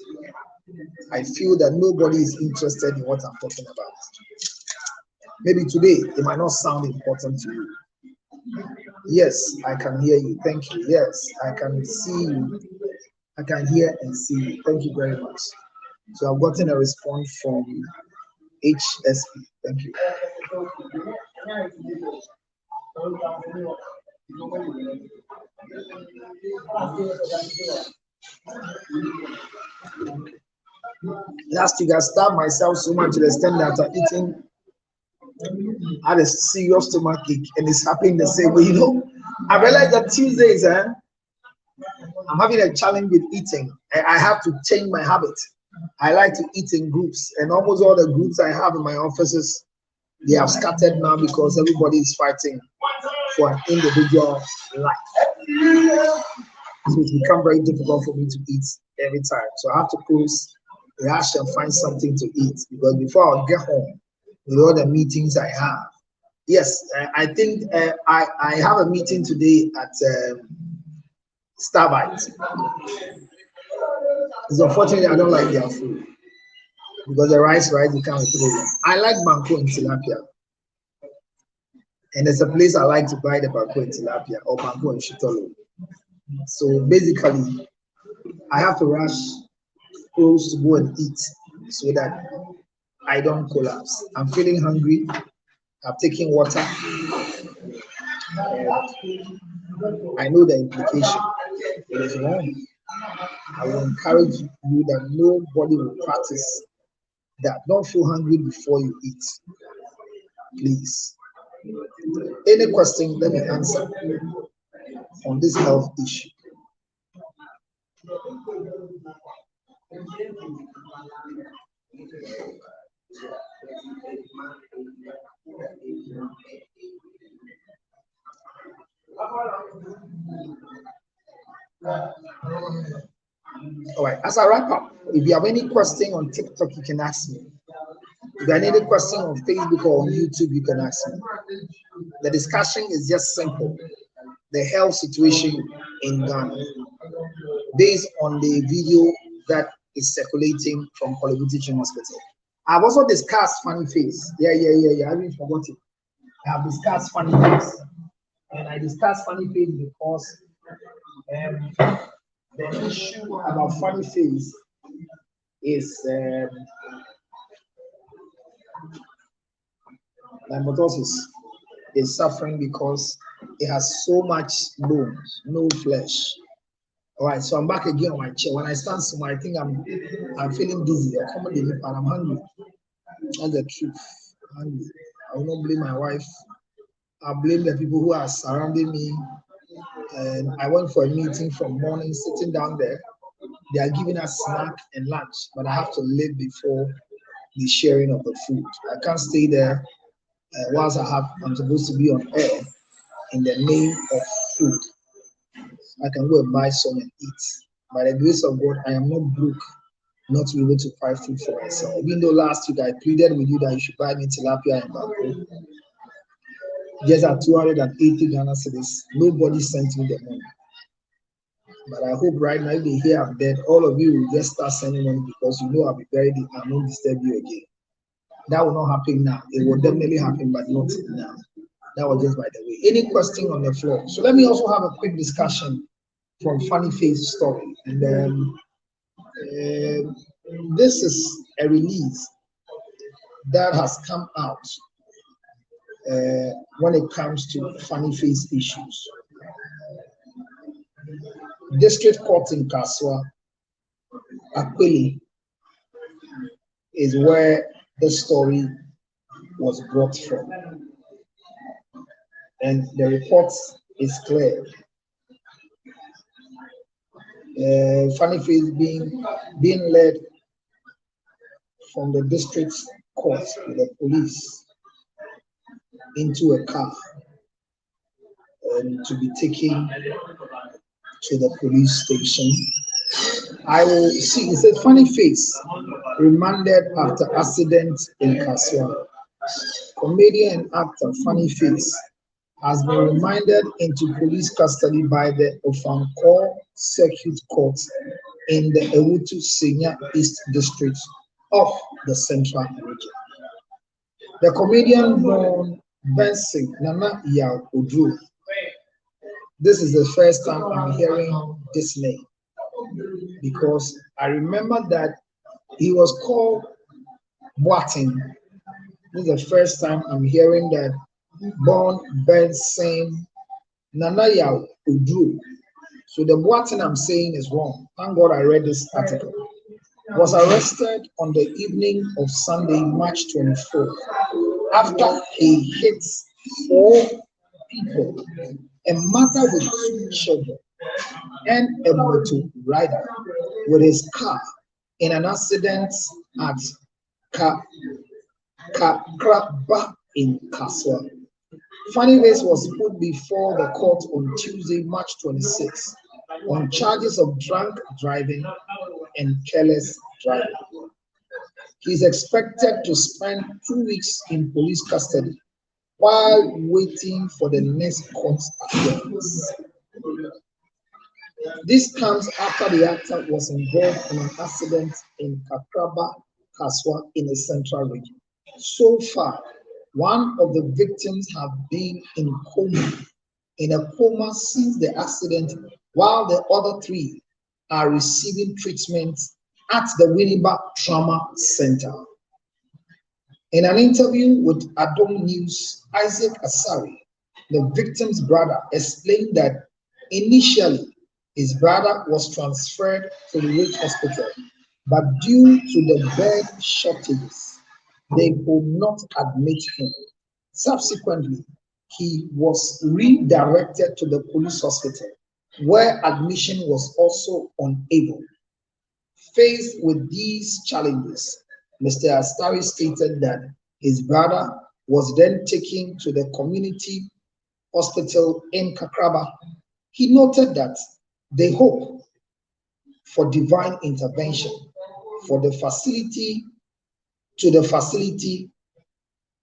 I feel that nobody is interested in what I'm talking about. Maybe today it might not sound important to you. Yes, I can hear you. Thank you. Yes, I can see you. I can hear and see you. Thank you very much. So I've gotten a response from HSP. Thank you. Last week I starved myself so much to the extent that I'm eating, I had a serious stomach ache, and it's happening the same way. You know, I realized that Tuesdays, I'm having a challenge with eating. I have to change my habit. I like to eat in groups, and almost all the groups I have in my offices, they have scattered now because everybody is fighting for an individual life. So it's become very difficult for me to eat every time. So I have to close, rush and find something to eat, because before I get home with all the meetings I have. Yes, I think I have a meeting today at Starbite. It's unfortunately I don't like their food, because the rice becomes a problem. I like banku and tilapia, and there's a place I like to buy the banku and tilapia, or banku and shitolo. So basically, I have to rush close to go and eat so that I don't collapse. I'm feeling hungry. I'm taking water. I know the implication. It is wrong. I will encourage you that nobody will practice that. Don't feel hungry before you eat. Please. Any question, let me answer on this health issue. All right, as I wrap up, if you have any question on TikTok, you can ask me. If you have any question on Facebook or on YouTube, you can ask me. The discussion is just simple. The health situation in Ghana, based on the video that is circulating from Hollywood Teaching Hospital. I've also discussed funny face. Yeah. I haven't forgotten. I have discussed funny face. And I discussed funny face because the issue about funny face is lymphomatosis is suffering because it has so much bones, no flesh. All right, so I'm back again on my chair. When I stand somewhere, I think I'm feeling dizzy. I come and I'm hungry. That's the truth. I'm hungry. I will not blame my wife.
I blame the people who are surrounding me. And I went for a meeting from morning, sitting down there. They are giving us snack and lunch, but I have to leave before the sharing of the food. I can't stay there whilst I'm supposed to be on air in the name of food. I can go and buy some and eat. By the grace of God, I am not broke not to be able to buy food for myself. Even though last week I pleaded with you that you should buy me tilapia and bamboo. Just at 280 Ghana cedis, nobody sent me the money. But I hope right now, if they hear I'm dead, all of you will just start sending money because you know I'll be buried. I won't disturb you again. That will not happen now. It will definitely happen, but not now. That was just by the way. Any question on the floor? So let me also have a quick discussion from Funny Face story. And then this is a release that has come out when it comes to Funny Face issues. District Court in Kaswa, Akweli, is where the story was brought from. And the report is clear. Funny Face being led from the district court with the police into a car to be taken to the police station. I will see, it says Funny Face remanded after accident in Kaswa. Comedian and actor Funny Face has been remanded into police custody by the Ofankor Circuit Court in the Ewutu Senya East District of the Central Region. The comedian born Benson Nana Yao Odru. This is the first time I'm hearing this name because I remember that he was called Boating. This is the first time I'm hearing that born Benson Nana Yao Odru. So the Boating I'm saying is wrong. Thank God I read this article. Was arrested on the evening of Sunday, March 24th, after he hit 4 people, a mother with 2 children, and a motor rider with his car in an accident at Kakraba in Kaswa. Funny Face was put before the court on Tuesday, March 26, on charges of drunk driving and careless driving. He is expected to spend 2 weeks in police custody while waiting for the next court appearance. This comes after the actor was involved in an accident in Kakraba, Kaswa in the Central Region. So far, one of the victims have been in a coma since the accident, while the other 3 are receiving treatment at the Winneba Trauma Center. In an interview with Adom News, Isaac Asari, the victim's brother, explained that initially his brother was transferred to the Road Hospital, but due to the bed shortages, they could not admit him. Subsequently, he was redirected to the police hospital, where admission was also unable. Faced with these challenges, Mr. Astari stated that his brother was then taken to the community hospital in Kakraba. He noted that they hope for divine intervention for the facility.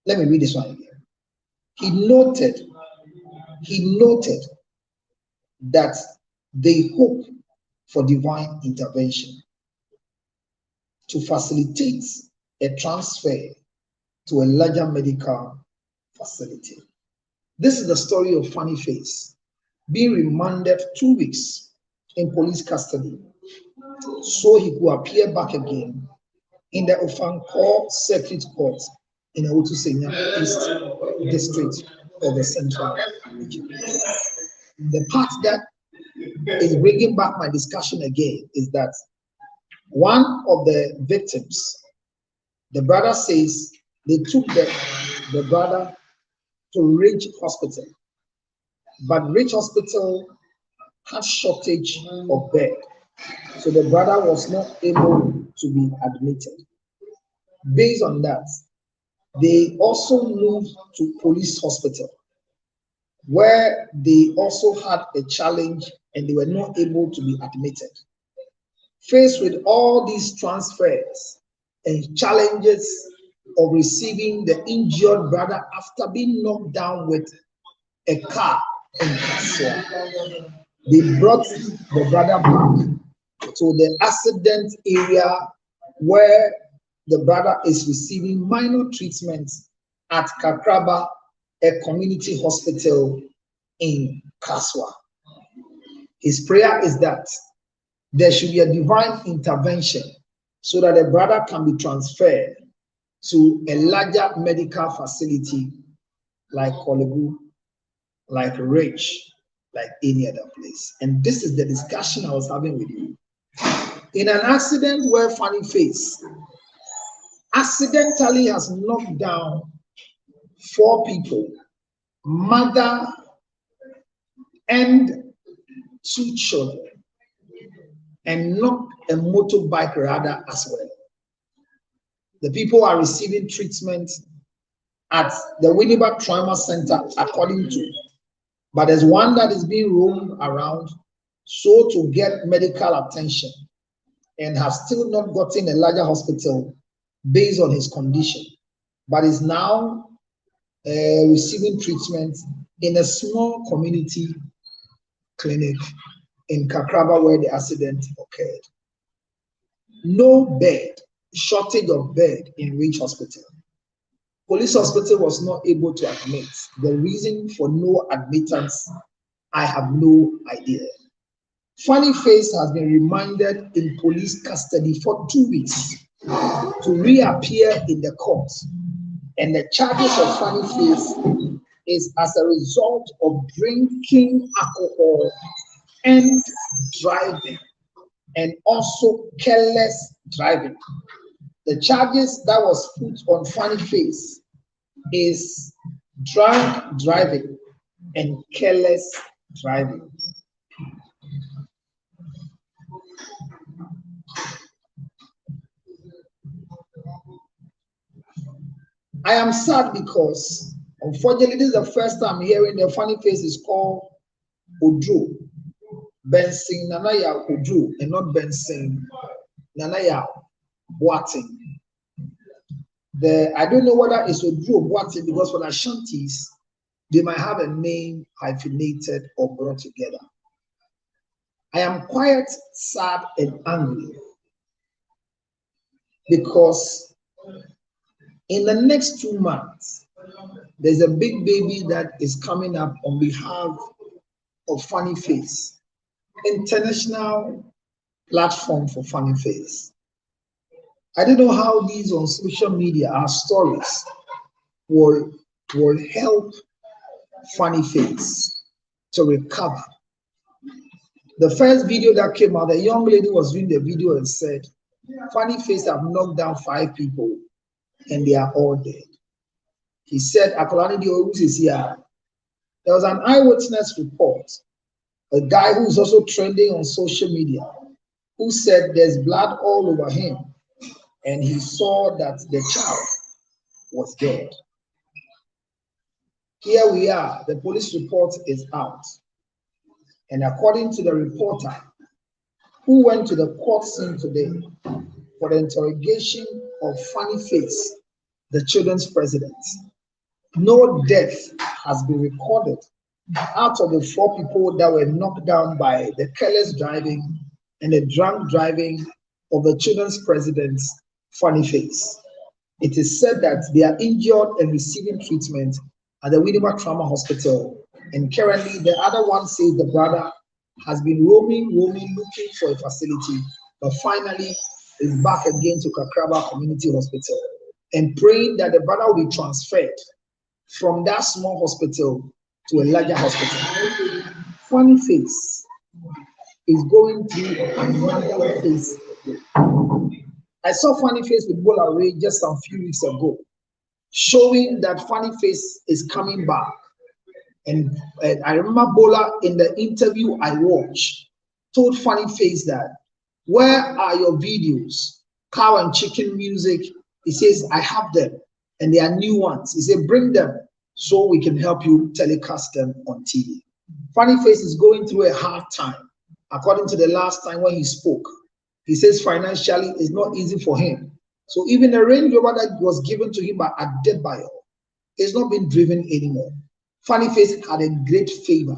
Let me read this one again. He noted that they hope for divine intervention to facilitate a transfer to a larger medical facility. This is the story of Funny Face being remanded 2 weeks in police custody so he could appear back again in the Ofankor Circuit Court in the Ewutu Senya East District of the Central Region. The part that is bringing back my discussion again is that one of the victims, the brother says they took the brother
to Ridge Hospital, but Ridge Hospital had shortage of bed, so the brother was not able to be admitted. Based on that, they also moved to Police Hospital, where they also had a challenge and they were not able to be admitted. Faced with all these transfers and challenges of receiving the injured brother after being knocked down with a car in Kaswa, they brought the brother back to the accident area where the brother is receiving minor treatment at Kakraba, a community hospital in Kaswa. His prayer is that there should be a divine intervention so that the brother can be transferred to a larger medical facility like Kolegu, like Rich, like any other place. And this is the discussion I was having with you. In an accident where Funny Face accidentally has knocked down 4 people, mother and 2 children, and knocked a motorbike rider as well. The people are receiving treatment at the Winneba Trauma Center, according to, but there's one that is being roamed around so to get medical attention and has still not gotten a larger hospital based on his condition, but is now receiving treatment in a small community clinic in Kakraba where the accident occurred. No bed, shortage of bed in Ridge Hospital. Police Hospital was not able to admit. The reason for no admittance, I have no idea. Funny Face has been remanded in police custody for 2 weeks to reappear in the court. And the charges of Funny Face is as a result of drinking alcohol and driving, and also careless driving. The charges that was put on Funny Face is drunk driving and careless driving. I am sad because, unfortunately, this is the first time hearing the Funny Face is called Odro. Benson Nanaya Odro, and not Benson Nanaya Boating. I don't know whether it's Odro Boating, because for the Ashantis, they might have a name hyphenated or brought together. I am quite sad and angry because in the next 2 months, there's a big baby that is coming up on behalf of Funny Face, international platform for Funny Face. I don't know how these on social media, our stories, will help Funny Face to recover. The first video that came out, the young lady was doing the video and said, Funny Face have knocked down 5 people and they are all dead. He said, Akolani Diorus is here. There was an eyewitness report, a guy who's also trending on social media, who said there's blood all over him, and he saw that the child was dead. Here we are, the police report is out. And according to the reporter who went to the court scene today for the interrogation of Funny Face, the children's president, no death has been recorded out of the 4 people that were knocked down by the careless driving and the drunk driving of the children's president, Funny Face. It is said that they are injured and receiving treatment at the Winneba Trauma Hospital, and currently the other one says the brother has been roaming, looking for a facility, but finally is back again to Kakraba Community Hospital, and praying that the brother will be transferred from that small hospital to a larger hospital. Funny Face is going through another phase. I saw Funny Face with Bola Ray just a few weeks ago. showing that Funny Face is coming back. And I remember Bola in the interview I watched told Funny Face that, where are your videos? Cow and chicken music. He says, I have them and they are new ones. He said, bring them so we can help you telecast them on TV. Funny Face is going through a hard time. According to the last time when he spoke, he says financially it's not easy for him. So even the Range Rover that was given to him by Adebayo is not being driven anymore. Funny Face had a great favor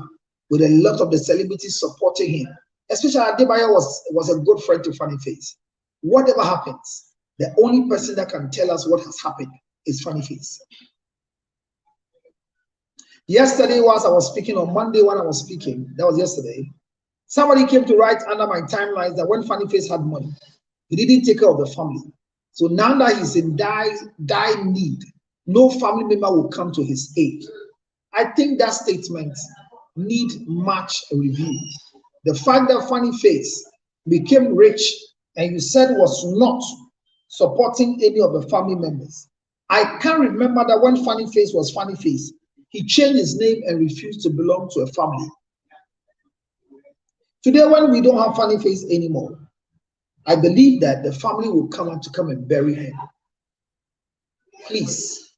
with a lot of the celebrities supporting him. Especially Adebayo was a good friend to Funny Face. Whatever happens, the only person that can tell us what has happened is Funny Face. Yesterday, whilst I was speaking, on Monday when I was speaking, that was yesterday, somebody came to write under my timelines that when Funny Face had money, he didn't take care of the family. So now that he's in dire need, no family member will come to his aid. I think that statement needs much review. The fact that Funny Face became rich and you said was not supporting any of the family members. I can't remember that when Funny Face was Funny Face, he changed his name and refused to belong to a family. Today, when we don't have Funny Face anymore, I believe that the family will come out to come and bury him. Please.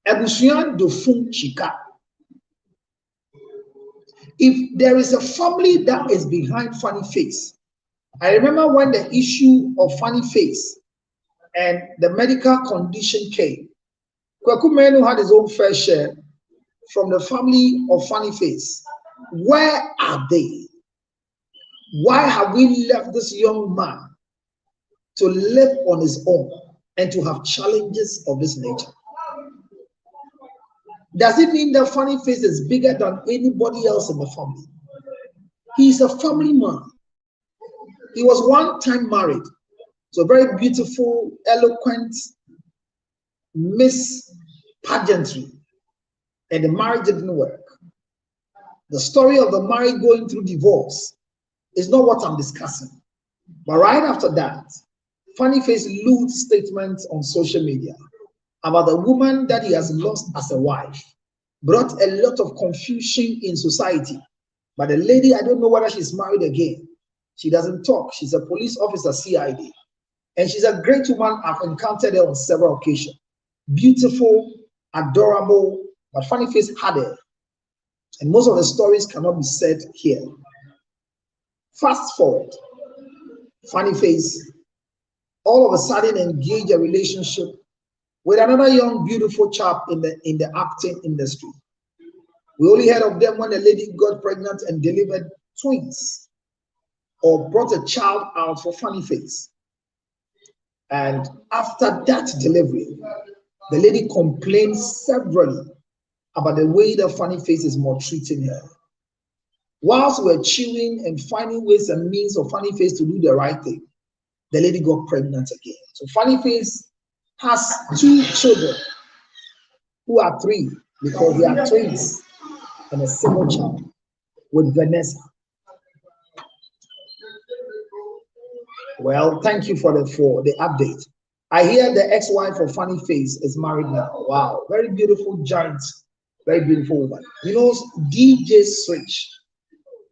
Ebusuan Dofun Chika. If there is a family that is behind Funny Face, I remember when the issue of Funny Face and the medical condition came, Kwaku Menu had his own fair share from the family of Funny Face. Where are they? Why have we left this young man to live on his own and to have challenges of this nature? Does it mean that Funny Face is bigger than anybody else in the family? He's a family man. He was one time married to a very beautiful, eloquent Miss Pageantry, and the marriage didn't work. The story of the marriage going through divorce is not what I'm discussing. But right after that, Funny Face lewd statements on social media about the woman that he has lost as a wife, brought a lot of confusion in society. But the lady, I don't know whether she's married again. She doesn't talk. She's a police officer, CID. And she's a great woman. I've encountered her on several occasions. Beautiful, adorable, but Funny Face had her. And most of the stories cannot be said here. Fast forward, Funny Face all of a sudden engaged a relationship with another young, beautiful chap in the acting industry. We only heard of them when the lady got pregnant and delivered twins or brought a child out for Funny Face. And after that delivery, the lady complained severally about the way that Funny Face is maltreating her. Whilst we're chewing and finding ways and means of Funny Face to do the right thing, the lady got pregnant again. So Funny Face has 2 children who are 3 because they are twins and a single child with Vanessa. Well, thank you for the update. I hear the ex-wife of Funny Face is married now. Wow, very beautiful giant, very beautiful woman. You know, DJ Switch,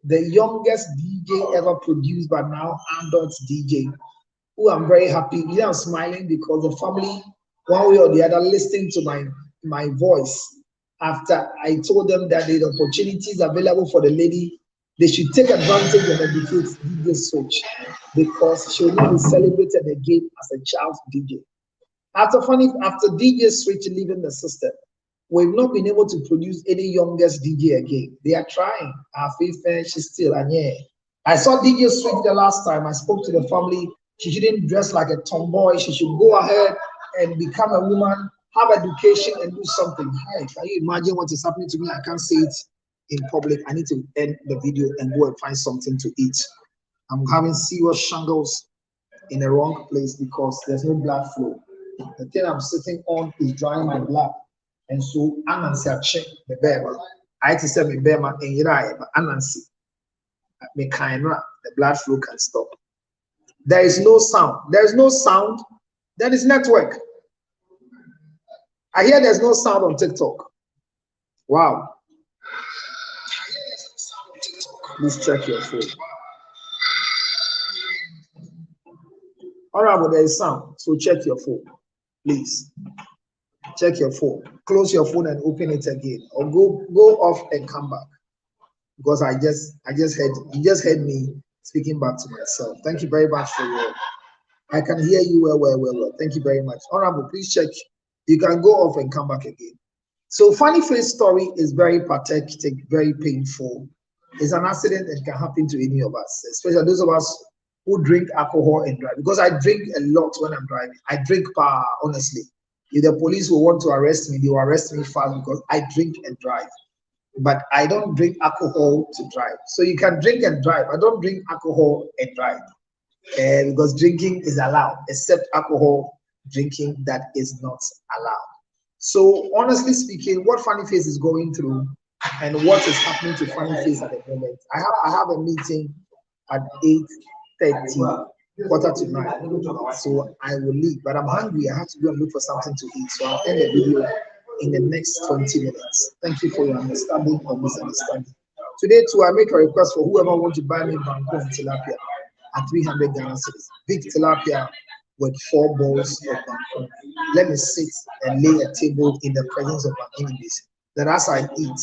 the youngest DJ ever produced, but now adult DJ, who I'm very happy. You know, I'm smiling because the family, one way or the other, listening to my voice after I told them that the opportunities available for the lady, they should take advantage and educate DJ Switch because she will not be celebrated again as a child DJ. After DJ Switch leaving the system, we've not been able to produce any youngest DJ again. They are trying. She's still, and yeah. I saw DJ Switch the last time. I spoke to the family. She shouldn't dress like a tomboy. She should go ahead and become a woman, have education, and do something. Hey, can you imagine what is happening to me? I can't say it in public. I need to end the video and go and find something to eat. I'm having serious shingles in the wrong place because there's no blood flow. The thing I'm sitting on is drying my blood. And so Anansi check the bear. I had to say me bear and Yirai, but Anansi me the blood flow can stop. There is no sound. There is no sound. There is network.
I hear there's no sound on TikTok. Wow. Please check your phone. Honorable, there is sound, so check your phone. Please. Check your phone. Close your phone and open it again. Or go off and come back. Because I just heard you just heard me speaking back to myself. Thank you very much for your. I can hear you well. Thank you very much. Honorable, please check. You can go off and come back again. So funny face story is very pathetic, very painful. It's an accident that can happen to any of us, especially those of us who drink alcohol and drive. Because I drink a lot when I'm driving. I drink honestly. If the police will want to arrest me, they will arrest me fast because I drink and drive. But I don't drink alcohol to drive. So you can drink and drive. I don't drink alcohol and drive because drinking is allowed, except alcohol drinking that is not allowed. So honestly speaking, what Funny Face is going through and what is happening to Funny Face at the moment, I have a meeting at 8:30, 8:45. So I will leave, but I'm hungry. I have to go and look for something to eat. So I'll end the video in the next 20 minutes. Thank you for your understanding or misunderstanding. Today too, I make a request for whoever wants to buy me Banku and tilapia at 300 Ghana cedis. Big tilapia with 4 bowls of Banku. Let me sit and lay a table in the presence of my enemies. That as I eat,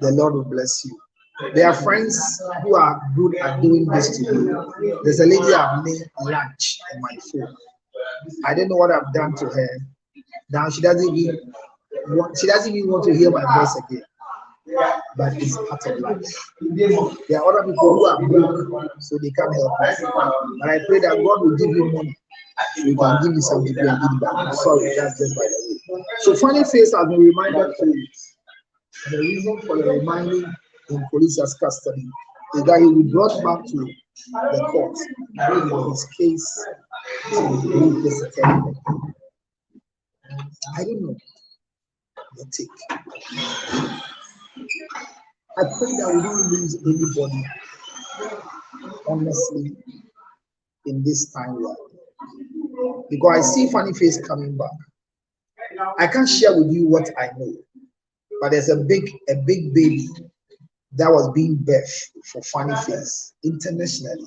the Lord will bless you. There are friends who are good at doing this to you. There's a lady I've named lunch in my phone. I don't know what I've done to her. Now she doesn't even want to hear my voice again. But it's part of life. There are other people who are broke, so they can't help us. And I pray that God will give you money. So you can give me something to eat back. Sorry, that's just by the way. So Funny Face has been reminded to the reason for the reminding in police's custody is that he will be brought back to the court for his case to be disappointed. I don't know. Take. I pray that we don't lose anybody, honestly, in this timeline. Because I see Funny Face coming back. I can't share with you what I know, but there's a big baby that was being birthed for Funny Face internationally.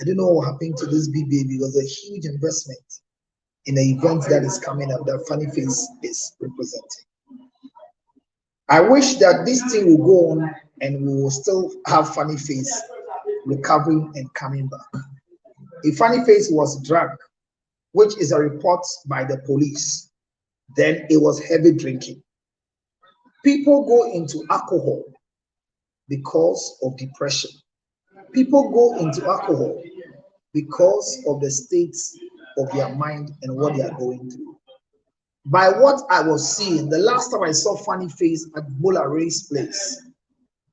I don't know what happened to this big baby. It was a huge investment in the event that is coming up that Funny Face is representing. I wish that this thing will go on and we will still have Funny Face recovering and coming back. If Funny Face was drunk, which is a report by the police, then it was heavy drinking. People go into alcohol because of depression. People go into alcohol because of the states of their mind and what they are going through. By what I was seeing, the last time I saw Funny Face at Bola Ray's place,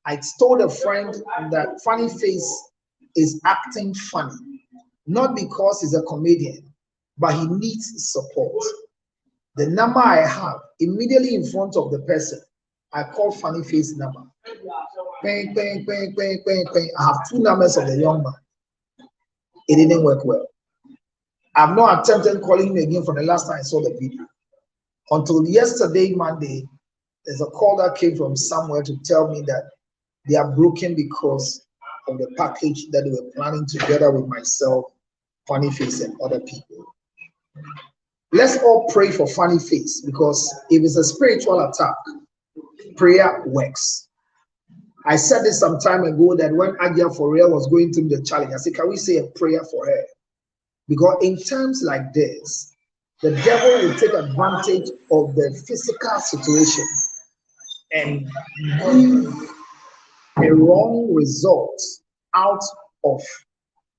I told a friend that Funny Face is acting funny, not because he's a comedian, but he needs support. The number I have immediately in front of the person, I call Funny Face number. Bang, bang, bang, bang, bang, bang. I have 2 numbers of the young man. It didn't work well. I've not attempted calling him again from the last time I saw the video. Until yesterday, Monday, there's a call that came from somewhere to tell me that they are broken because of the package that they were planning together with myself, Funny Face, and other people. Let's all pray for Funny Face, because if it's a spiritual attack, prayer works. I said this some time ago that when Agia for real was going through the challenge, I said, can we say a prayer for her? Because in times like this, the devil will take advantage of the physical situation and give a wrong result out of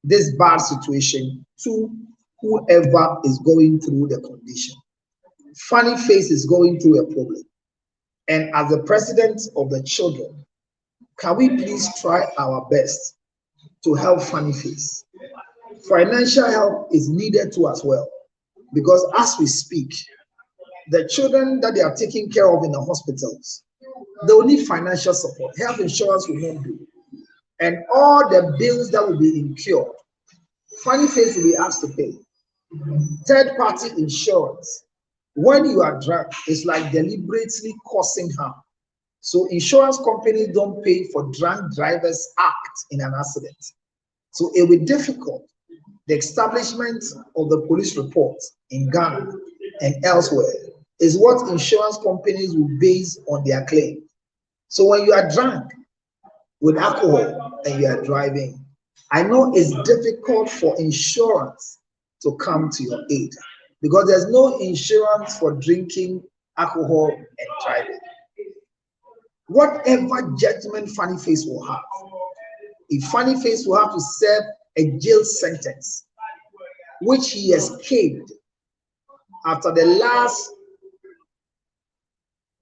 this bad situation to whoever is going through the condition. Funny Face is going through a problem. And as the president of the children, can we please try our best to help Funny Face? Financial help is needed too as well. Because as we speak, the children that they are taking care of in the hospitals, they will need financial support. Health insurance will not do. And all the bills that will be incurred, Funny Face will be asked to pay. Third-party insurance
when you are drunk, it's like deliberately causing harm. So insurance companies don't pay for drunk drivers act in an accident. So it will be difficult. The establishment of the police report in Ghana and elsewhere is what insurance companies will base on their claim. So when you are drunk with alcohol and you are driving, I know it's difficult for insurance to come to your aid because there's no insurance for drinking alcohol and driving. Whatever judgment Funny Face will have, if Funny Face will have to serve a jail sentence, which he escaped after the last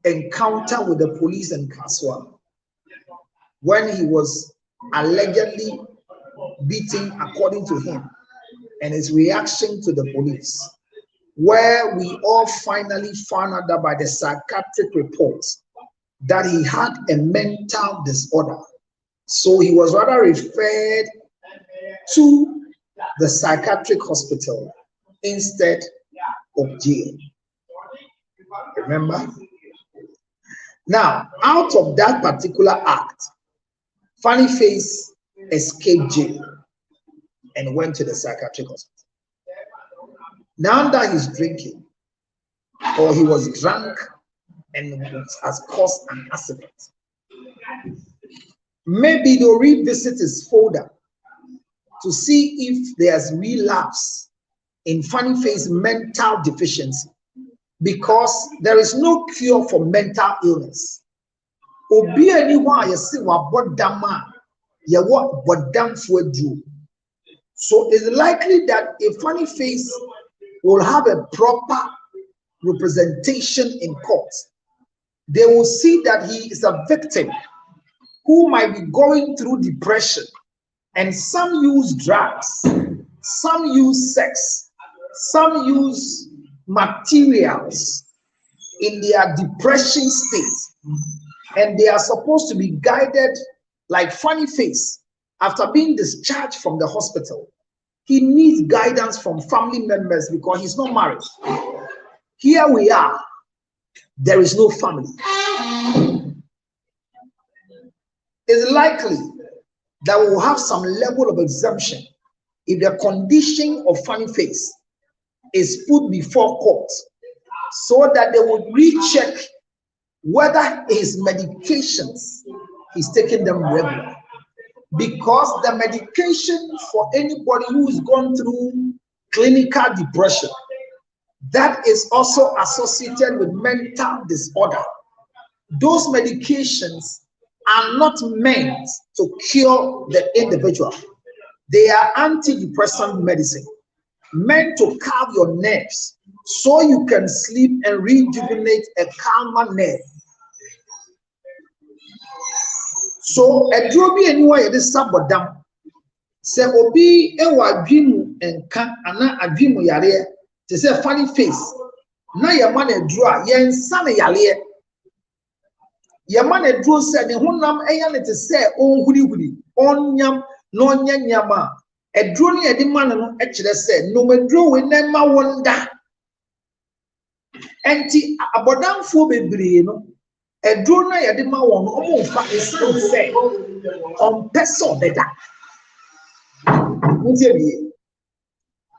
encounter with the police in Kaswa, when he was allegedly beaten according to him, and his reaction to the police, where we all finally found out that by the psychiatric reports that he had a mental disorder. So he was rather referred to the psychiatric hospital instead of jail. Remember? Now, out of that particular act, Funny Face escaped jail and went to the psychiatric hospital. Now that he's drinking, or he was drunk and has caused an accident, maybe they'll revisit his folder to see if there's relapse in Funny Face mental deficiency, because there is no cure for mental illness. Obi anyone you see wa bodama ye what bodam fuedu. So it's likely that a Funny Face will have a proper representation in court. They will see that he is a victim who might be going through depression, and some use drugs, some use sex, some use materials in their depression state, and they are supposed to be guided like Funny Face. After being discharged from the hospital, he needs guidance from family members because he's not married. Here we are, there is no family. It's likely that we will have some level of exemption if the condition of Funny Face is put before court, so that they would recheck whether his medications, he's taking them regularly. Because the medication for anybody who is gone through clinical depression, that is also associated with mental disorder. Those medications are not meant to cure the individual. They are antidepressant medicine, meant to calm your nerves so you can sleep and rejuvenate a calmer nerve. So a drobi anyway this sabodam say obi ewa adwimu enka ana adwimu yare te say Funny Face na ye man adru a ye nsa na yare ye man adru say ne honam eya ne te say onhurihuri onyam no nyanyama adru ne ye de man no e kire say no madru we na ma wonda enti abodamfo bebre no edrona yede ma won omo fa esan say on person beda.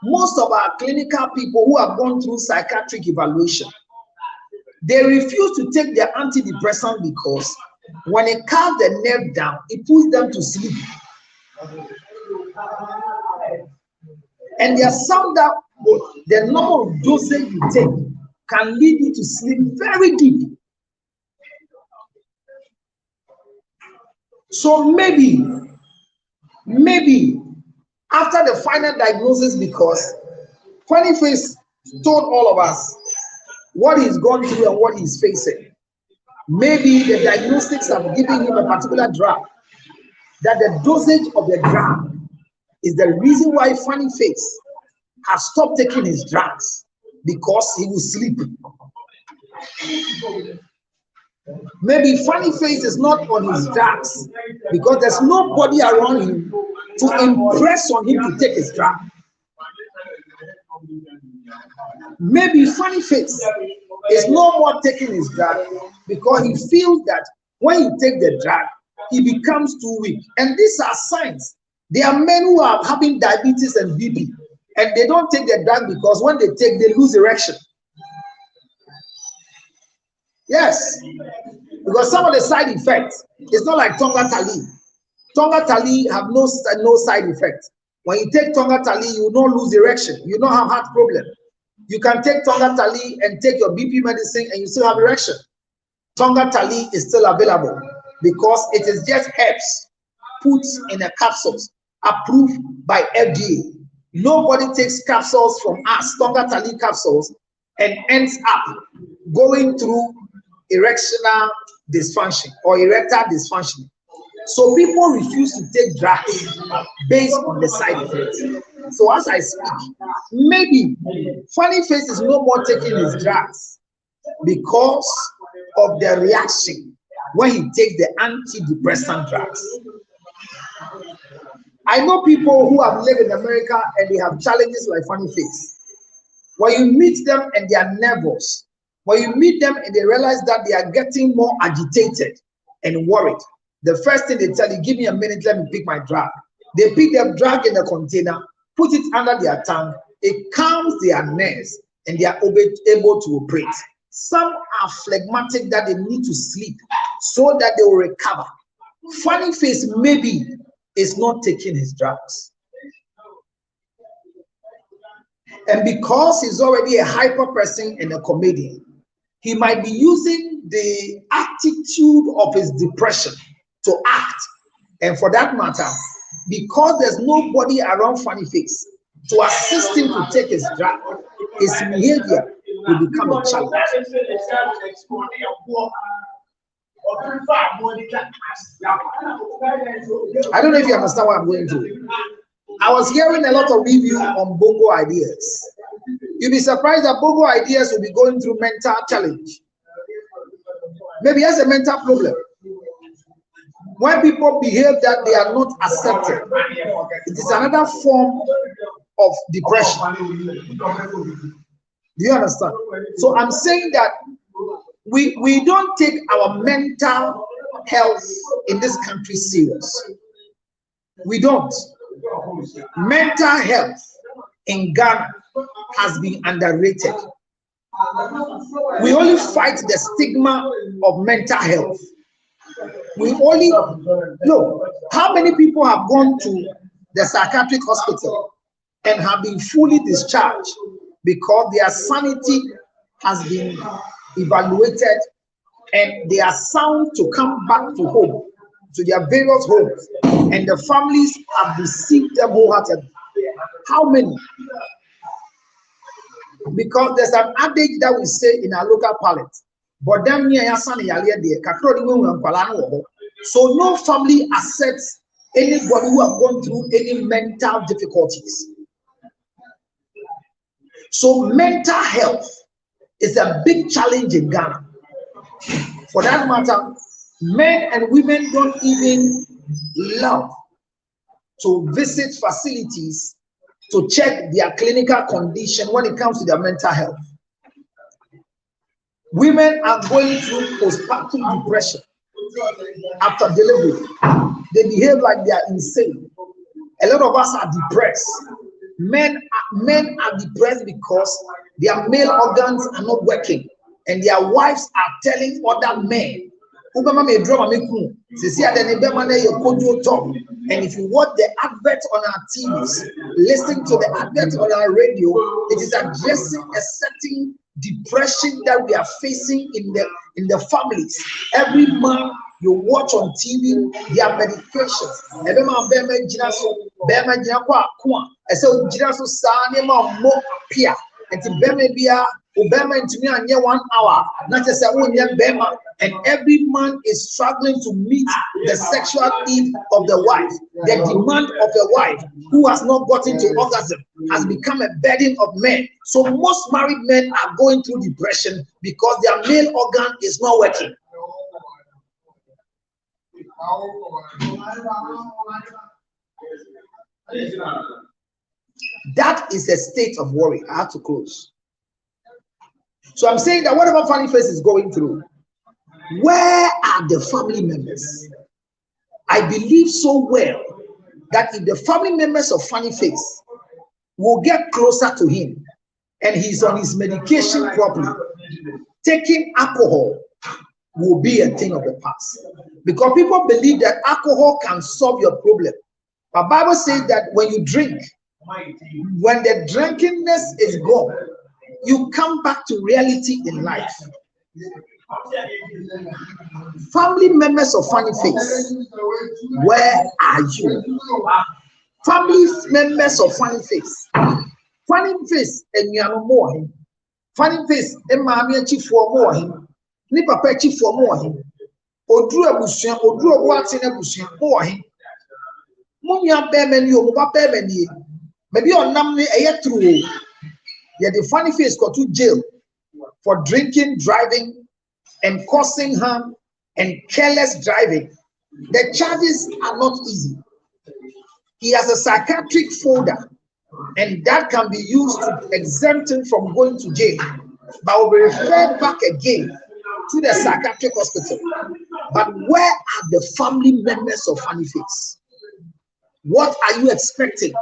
Most of our clinical people who have gone through psychiatric evaluation, they refuse to take their antidepressant because when it calms the nerve down, it puts them to sleep. And there are some that the number of dosage you take can lead you to sleep very deep. So maybe after the final diagnosis, because Funny Face told all of us what he's gone through and what he's facing, maybe the diagnostics have given him a particular drug, that the dosage of the drug is the reason why Funny Face has stopped taking his drugs, because he will sleep. Maybe Funny Face is not on his drugs because there's nobody around him to impress on him to take his drug. Maybe Funny Face is no more taking his drug because he feels that when he takes the drug, he becomes too weak. And these are signs. There are men who are having diabetes and BP, and they don't take the drug because when they take, they lose erection. Yes, because some of the side effects, it's not like Tonga Tali. Tonga Tali have no side effects. When you take Tonga Tali, you don't lose erection. You don't have heart problem. You can take Tonga Tali and take your BP medicine and you still have erection. Tonga Tali is still available because it is just herbs put in a capsules approved by FDA. Nobody takes capsules from us, Tonga Tali capsules, and ends up going through erectional dysfunction or erectile dysfunction. So people refuse to take drugs based on the side effects. So as I speak, maybe Funny Face is no more taking his drugs because of the reaction when he takes the antidepressant drugs. I know people who have lived in America and they have challenges like Funny Face. When you meet them and they are nervous, when you meet them and they realize that they are getting more agitated and worried, the first thing they tell you, give me a minute, let me pick my drug. They pick their drug in a container, put it under their tongue, it calms their nerves, and they are able to operate. Some are phlegmatic that they need to sleep so that they will recover. Funny Face maybe is not taking his drugs. And because he's already a hyper person and a comedian, he might be using the attitude of his depression to act. And for that matter, because there's nobody around Funny Face to assist him to take his drug, his behavior will become a challenge. I don't know if you understand what I'm going through. I was hearing a lot of review on Bongo Ideas. You'll be surprised that Bongo Ideas will be going through mental challenge. Maybe he has a mental problem. When people behave that they are not accepted, it is another form of depression. Do you understand? So I'm saying that we don't take our mental health in this country serious. We don't. Mental health in Ghana has been underrated. We only fight the stigma of mental health. We only look how many people have gone to the psychiatric hospital and have been fully discharged because their sanity has been evaluated and they are sound to come back to home, to their various homes, and the families have received them wholeheartedly. How many? Because there's an adage that we say in our local parlance, but them near so no family accepts anybody who have gone through any mental difficulties. So mental health is a big challenge in Ghana. For that matter, men and women don't even love to visit facilities to check their clinical condition when it comes to their mental health. Women are going through postpartum depression after delivery. They behave like they are insane. A lot of us are depressed. Men are depressed because their male organs are not working and their wives are telling other men, and if you watch the advert on our TVs, listen to the advert on our radio, it is addressing a certain depression that we are facing in the families. Every man you watch on TV, their medications. Every man and 1 hour, not just a and every man is struggling to meet the sexual need of the wife. The demand of a wife who has not gotten to orgasm has become a burden of men. So most married men are going through depression because their male organ is not working. That is a state of worry. I have to close. So I'm saying that whatever Funny Face is going through, where are the family members? I believe so well that if the family members of Funny Face will get closer to him and he's on his medication properly, taking alcohol will be a thing of the past. Because people believe that alcohol can solve your problem. But Bible says that when you drink, when the drunkenness is gone, you come back to reality in life. Family members of Funny Face, where are you? Family members of Funny Face. Funny Face and Yano Funny Face and Mammy Chief for more. Ni papa Chief for more. Odru Abusian, Odru Watson Abusian, more. Mumia Bemen, you Bemen. Maybe on Namne a year through. Yet the Funny Face got to jail for drinking, driving, and causing harm and careless driving. The charges are not easy. He has a psychiatric folder, and that can be used to exempt him from going to jail, but will be referred back again to the psychiatric hospital. But where are the family members of Funny Face? What are you expecting?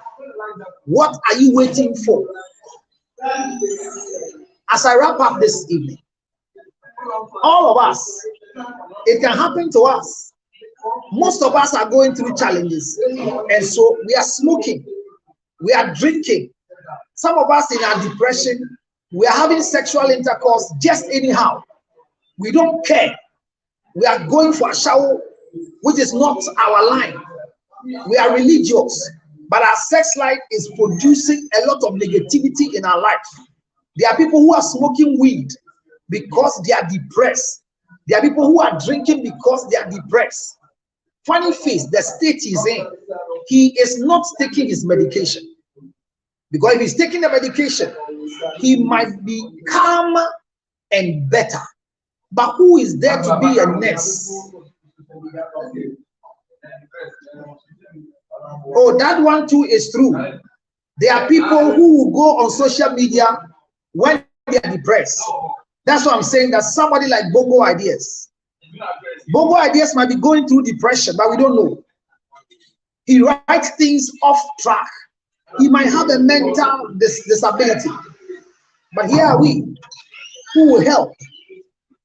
What are you waiting for? As I wrap up this evening, all of us, it can happen to us. Most of us are going through challenges, and so we are smoking, we are drinking. Some of us in our depression, we are having sexual intercourse just anyhow. We don't care. We are going for a shower, which is not our line. We are religious, but our sex life is producing a lot of negativity in our life. There are people who are smoking weed because they are depressed. There are people who are drinking because they are depressed. Funny Face, the state he's in, he is not taking his medication. Because if he's taking the medication, he might be calmer and better. But who is there to be a nurse? Oh, that one too is true. There are people who will go on social media when they are depressed. That's why I'm saying that somebody like Bogo Ideas. Bogo Ideas might be going through depression, but we don't know. He writes things off track. He might have a mental disability. But here are we who will help.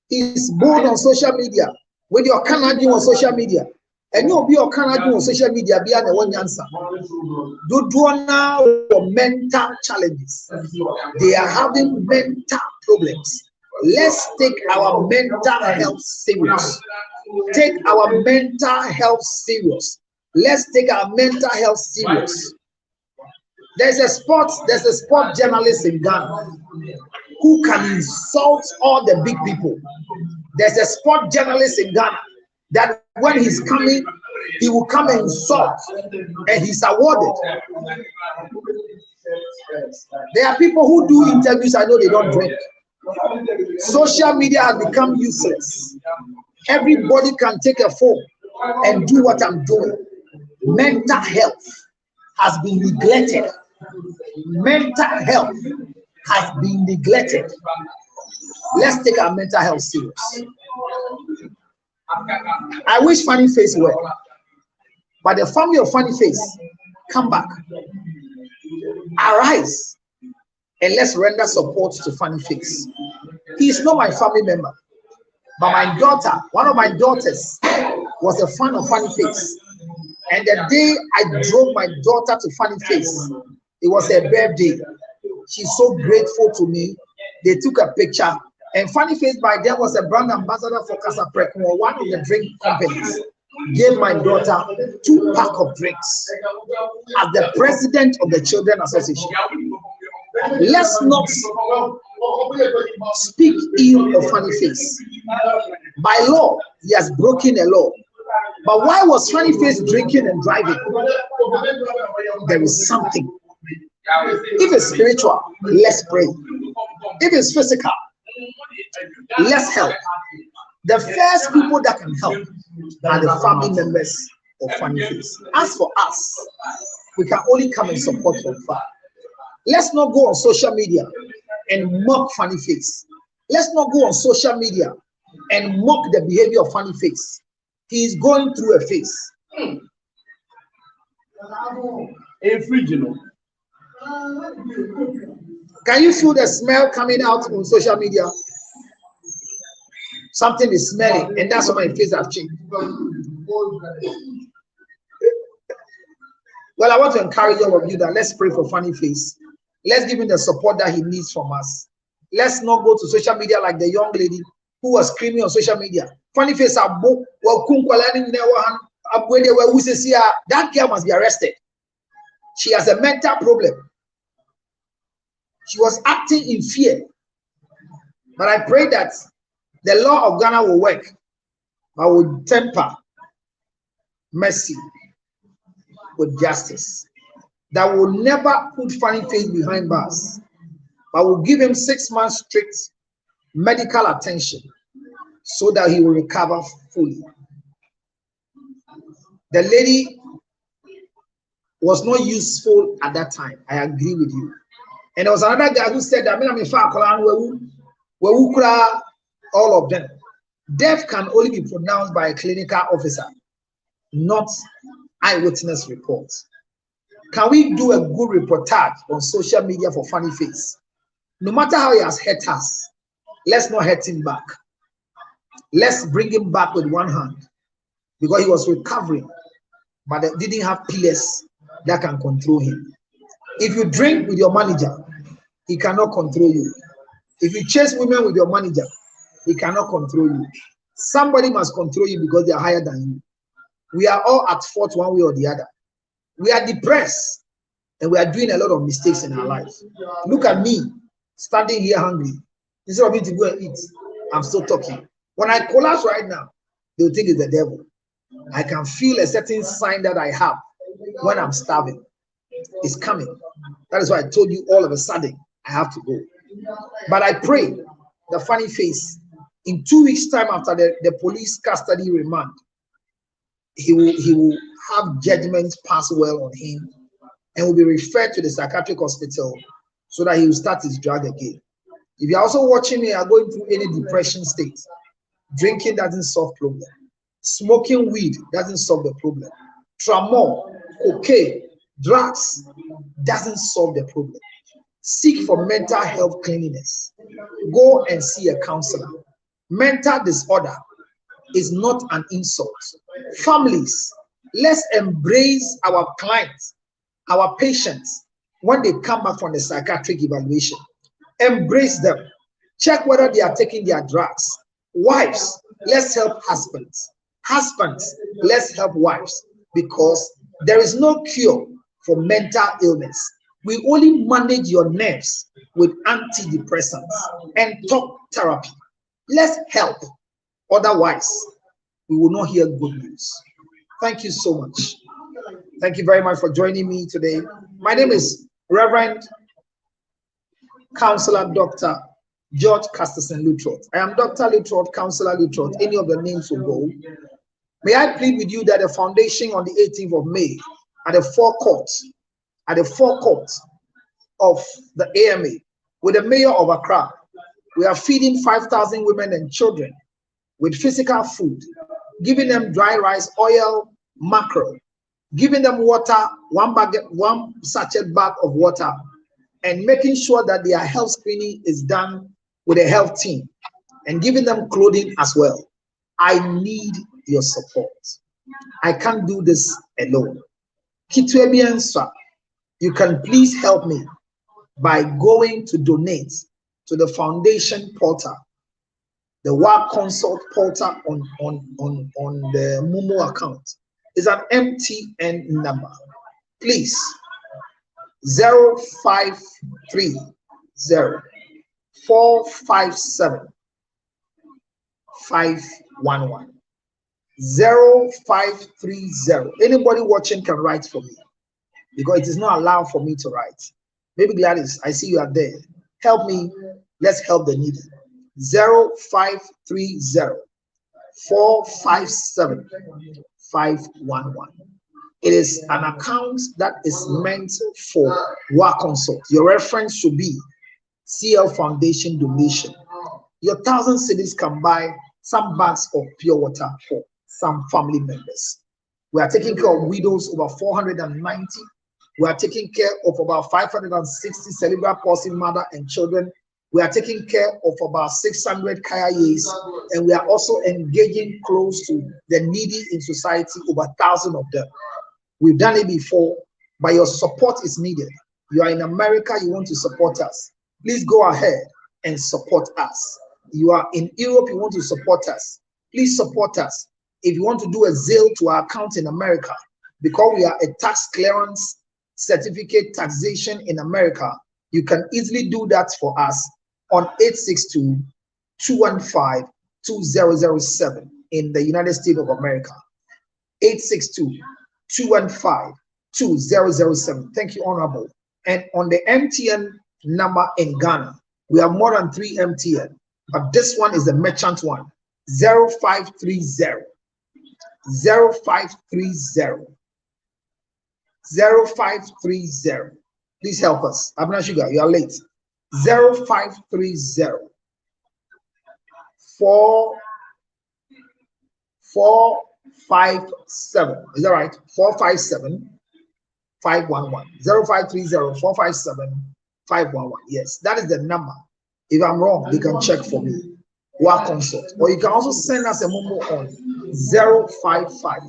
He's bold on social media. When you're Canadian on social media, and you'll be your Canadian on social media, be the one answer. Do now for mental challenges. They are having mental problems. Let's take our mental health serious. Take our mental health serious. Let's take our mental health serious. There's a sport journalist in Ghana who can insult all the big people. There's a sport journalist in Ghana that when he's coming, he will come and insult, and he's awarded. There are people who do interviews, I know they don't drink. Social media has become useless. Everybody can take a phone and do what I'm doing. Mental health has been neglected. Mental health has been neglected. Let's take our mental health serious. I wish Funny Face well, but the family of Funny Face, come back, arise, and let's render support to Funny Face. He is not my family member, but my daughter, one of my daughters, was a fan of Funny Face. And the day I drove my daughter to Funny Face, it was her birthday. She's so grateful to me. They took a picture. And Funny Face by then was a brand ambassador for Casaprec, or one of the drink companies. Gave my daughter 2 packs of drinks as the president of the Children Association. Let's not speak ill of Funny Face. By law, he has broken a law. But why was Funny Face drinking and driving? There is something. If it's spiritual, let's pray. If it's physical, let's help. The first people that can help are the family members of Funny Face. As for us, we can only come and support from far. Let's not go on social media and mock Funny Face. Let's not go on social media and mock the behavior of Funny Face. He is going through a phase. Can you feel the smell coming out on social media? Something is smelling, and that's why my face has changed. Well, I want to encourage all of you that let's pray for Funny Face. Let's give him the support that he needs from us. Let's not go to social media like the young lady who was screaming on social media. Funny Face, that girl must be arrested. She has a mental problem. She was acting in fear. But I pray that the law of Ghana will work, but will temper mercy with justice. That will never put Funny Face behind bars, but will give him 6 months strict medical attention so that he will recover fully. The lady was not useful at that time. I agree with you. And there was another guy who said that all of them. Death can only be pronounced by a clinical officer, not eyewitness reports. Can we do a good reportage on social media for Funny Face? No matter how he has hurt us, let's not hurt him back. Let's bring him back with one hand, because he was recovering, but they didn't have pillars that can control him. If you drink with your manager, he cannot control you. If you chase women with your manager, he cannot control you. Somebody must control you because they are higher than you. We are all at fault one way or the other. We are depressed and we are doing a lot of mistakes in our lives. Look at me, standing here hungry. Instead of me to go and eat, I'm still talking. When I collapse right now, they'll think it's the devil. I can feel a certain sign that I have when I'm starving. It's coming. That is why I told you all of a sudden I have to go. But I pray the Funny Face, in 2 weeks' time after the police custody remand, he will have judgment pass well on him and will be referred to the psychiatric hospital so that he will start his drug again. If you're also watching me, are going through any depression state, drinking doesn't solve problem. Smoking weed doesn't solve the problem. Tramadol, cocaine, drugs doesn't solve the problem. Seek for mental health cleanliness. Go and see a counselor. Mental disorder is not an insult. Families, let's embrace our clients, our patients, when they come back from the psychiatric evaluation. Embrace them. Check whether they are taking their drugs. Wives, let's help husbands. Husbands, let's help wives, because there is no cure for mental illness. We only manage your nerves with antidepressants and talk therapy. Let's help. Otherwise, we will not hear good news. Thank you so much. Thank you very much for joining me today. My name is Reverend Counselor Dr. George Casterson Lutrot. I am Dr. Lutrot, Counselor Lutrot. Any of the names will go. May I plead with you that the foundation on the 18th of May at the forecourt of the AMA with the mayor of Accra, we are feeding 5,000 women and children with physical food, giving them dry rice, oil, mackerel, giving them water, one sachet bag of water, and making sure that their health screening is done with a health team, and giving them clothing as well. I need your support. I can't do this alone. Kitwebiansa, you can please help me by going to donate to the foundation portal, the Work Consult portal on the Momo account. It's an MTN number. Please, 0530 457 511. 0530. Anybody watching can write for me, because it is not allowed for me to write. Maybe Gladys, I see you are there. Help me. Let's help the needy. 0530 457 511.
It is an account that is meant for WA Consult. Your reference should be CL Foundation donation. Your 1,000 cedis can buy some bags of pure water for some family members. We are taking care of widows over 490. We are taking care of about 560 cerebral palsy mother and children. We are taking care of about 600 KIAs, and we are also engaging close to the needy in society, over 1,000 of them. We've done it before, but your support is needed. You are in America, you want to support us. Please go ahead and support us. You are in Europe, you want to support us. Please support us. If you want to do a Zelle to our account in America, because we are a tax clearance certificate taxation in America, you can easily do that for us on 862-215-2007 in the United States of America. 862-215-2007. Thank you, Honorable. And on the MTN number in Ghana, we have more than 3 MTN, but this one is the merchant one. 0530 0530 0530. Please help us. Abna Sugar, you are late. 0530 457. Is that right? 457 511. 0530 457 511. Yes, that is the number. If I'm wrong, you can check for me. WA Consult. Or you can also send us a memo on 055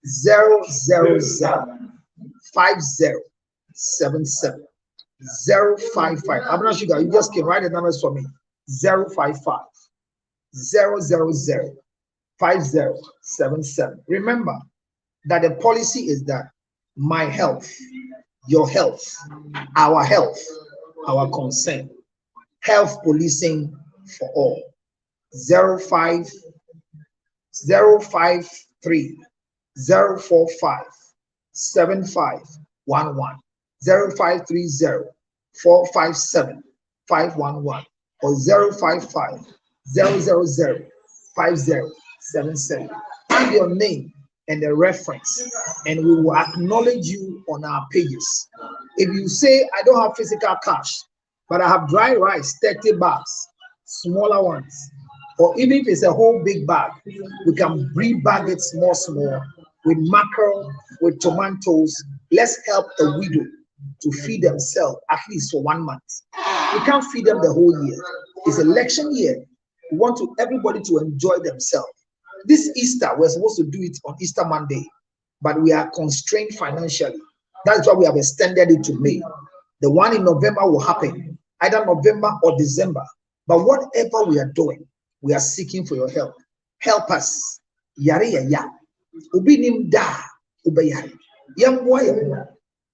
000 5077 055. I'm not sure. You just can write the numbers for me. 055 000 5077. Remember that the policy is that my health, your health, our concern. Health policing for all. 05053 045 7511 0530 457 511 or 055 000 5077. Find your name and the reference, and we will acknowledge you on our pages. If you say, I don't have physical cash, but I have dry rice, 30 bags, smaller ones, or even if it's a whole big bag, we can pre-bag it small with mackerel, with tomatoes. Let's help the widow to feed themselves at least for 1 month. We can't feed them the whole year. It's election year. We want everybody to enjoy themselves. This Easter, we're supposed to do it on Easter Monday, but we are constrained financially. That's why we have extended it to May. The one in November will happen, either November or December. But whatever we are doing, we are seeking for your help. Help us.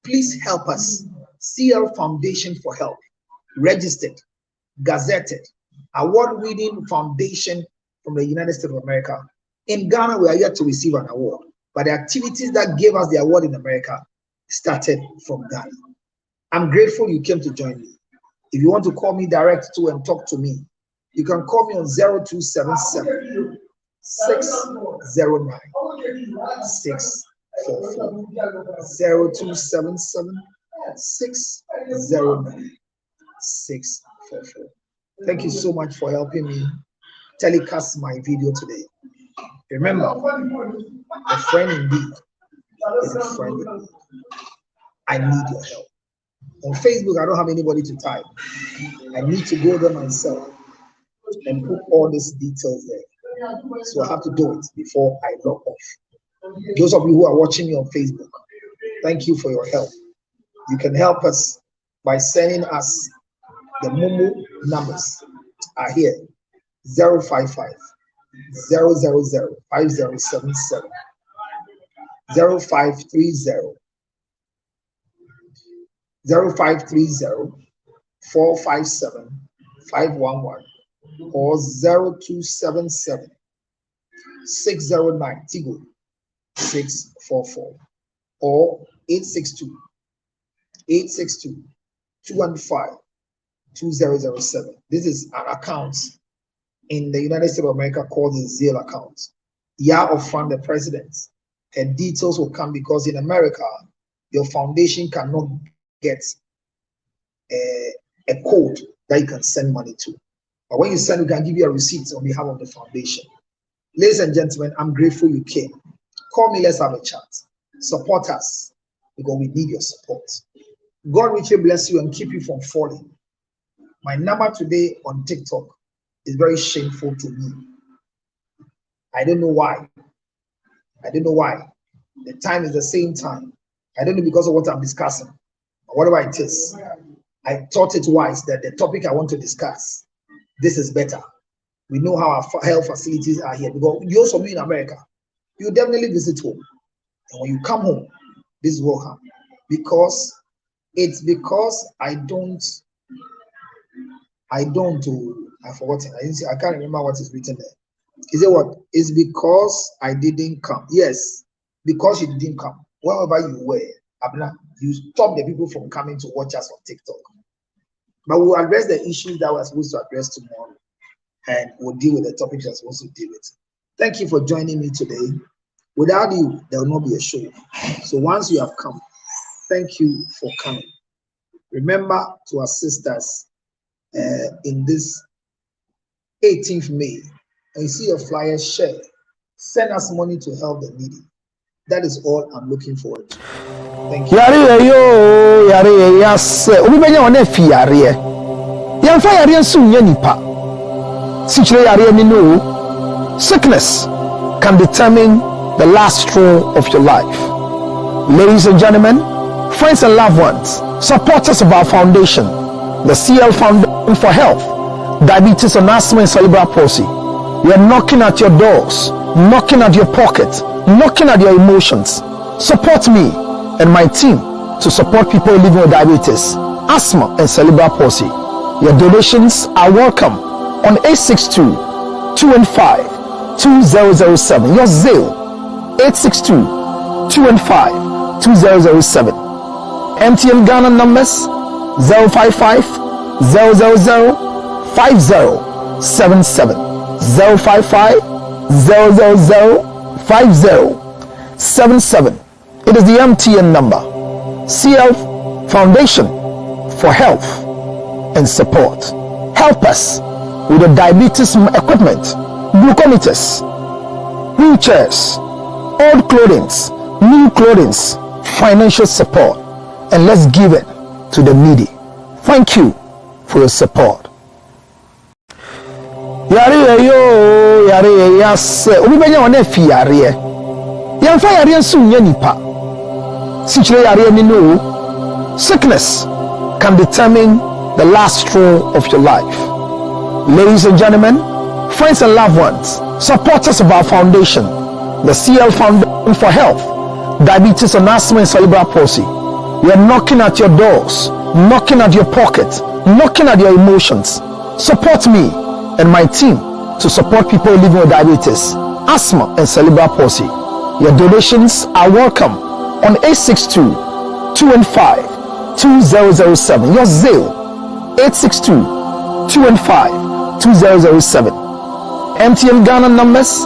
Please help us. CL Foundation for Help. Registered, gazetted, award-winning foundation from the United States of America. In Ghana, we are yet to receive an award, but the activities that gave us the award in America started from Ghana. I'm grateful you came to join me. If you want to call me direct to and talk to me, you can call me on 0277 609 644. 0277 609 644. Thank you so much for helping me telecast my video today. Remember, a friend indeed is a friend indeed. I need your help. On Facebook, I don't have anybody to type. I need to go there myself and put all these details there. So I have to do it before I log off. Those of you who are watching me on Facebook, thank you for your help. You can help us by sending us the Momo numbers are here. 055 000 5077 0530 457 511 or 0277 609 Tigo 644 or 862 215 2007. This is an account in the United States of America called the Zelle account. Year of Fund the President.
Her details will come because in America, your foundation cannot get a code that you can send money to. But when you send, we can give you a receipt on behalf of the foundation. Ladies and gentlemen, I'm grateful you came. Call me, let's have a chat. Support us because we need your support. God richly bless you and keep you from falling. My number today on TikTok is very shameful to me. I don't know why. I don't know why. The time is the same time. I don't know because of what I'm discussing or whatever it is. I thought it wise that the topic I want to discuss, this is better. We know how our health facilities are here because you also in America, you definitely visit home. And when you come home, this is welcome. Because it's because I forgot it. I can't remember what is written there. Is it what? It's because I didn't come. Yes, because you didn't come. Wherever you were, Abna, you stopped the people from coming to watch us on TikTok. But we'll address the issues that we're supposed to address tomorrow. And we'll deal with the topics we're supposed to deal with. Thank you for joining me today. Without you, there will not be a show. So once you have come, thank you for coming. Remember to assist us in this 18th May. And you see your flyer, share. Send us money to help the needy. That is all I'm looking forward to. Thank you.
Sickness can determine the last straw of your life. Ladies and gentlemen, friends and loved ones, supporters of our foundation, the CL Foundation for Health, Diabetes and Asthma and Cerebral Palsy, we are knocking at your doors, knocking at your pocket, knocking at your emotions. Support me and my team to support people living with diabetes, asthma and cerebral palsy. Your donations are welcome on 862-215-2007. Your Zelle 862-215-2007. MTN Ghana numbers 055-000-5077. 055-000-5077. It is the MTN number. CL Foundation for Health and Support. Help us with the diabetes equipment, glucometers, wheelchairs, old clothing, new clothing, financial support, and let's give it to the needy. Thank you for your support. Yare yase obi benya wona fi yare yamfa yare nso nya nipa sichire yare ni no. Sickness can determine the last straw of your life. Ladies and gentlemen, friends and loved ones, supporters of our foundation, the CL Foundation for Health, Diabetes and Asthma and Cerebral Palsy, we are knocking at your doors, knocking at your pocket, knocking at your emotions. Support me and my team to support people living with diabetes, asthma and cerebral palsy. Your donations are welcome on 862-215-2007. Your Zelle 862-215-2007. MTN Ghana numbers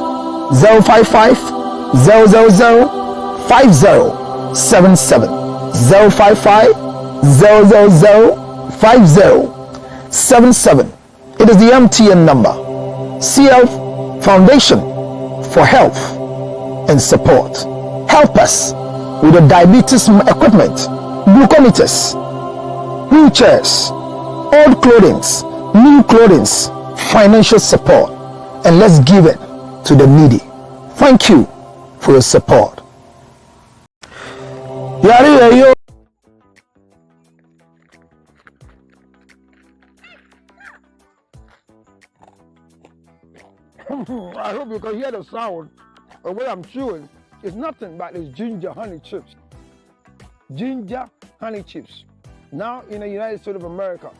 055-000-5077. 055-000-5077. It is the MTN number. CL Foundation for Health and Support. Help us with the diabetes equipment, glucometers, wheelchairs, old clothing, new clothing, financial support, and let's give it to the needy. Thank you for your support. I hope you can hear the sound of what I'm chewing. It's nothing but it's ginger honey chips. Ginger honey chips. Now in the United States of America,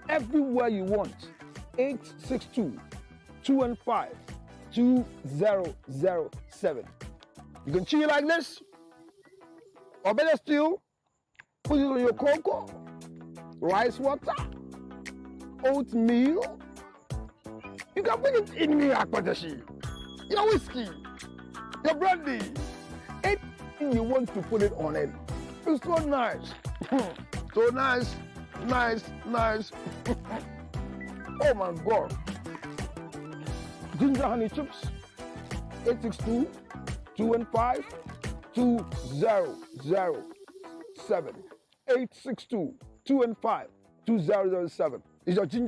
everywhere you want, 862-215-2007. You can chew it like this, or better still, put it on your cocoa, rice water, oatmeal. You can put it in your whiskey.
The brandy. Anything you want to put it on it. It's so nice. So nice. Oh my God. Ginger honey chips. 862-215-2007. 862-215-2007. Is your ginger honey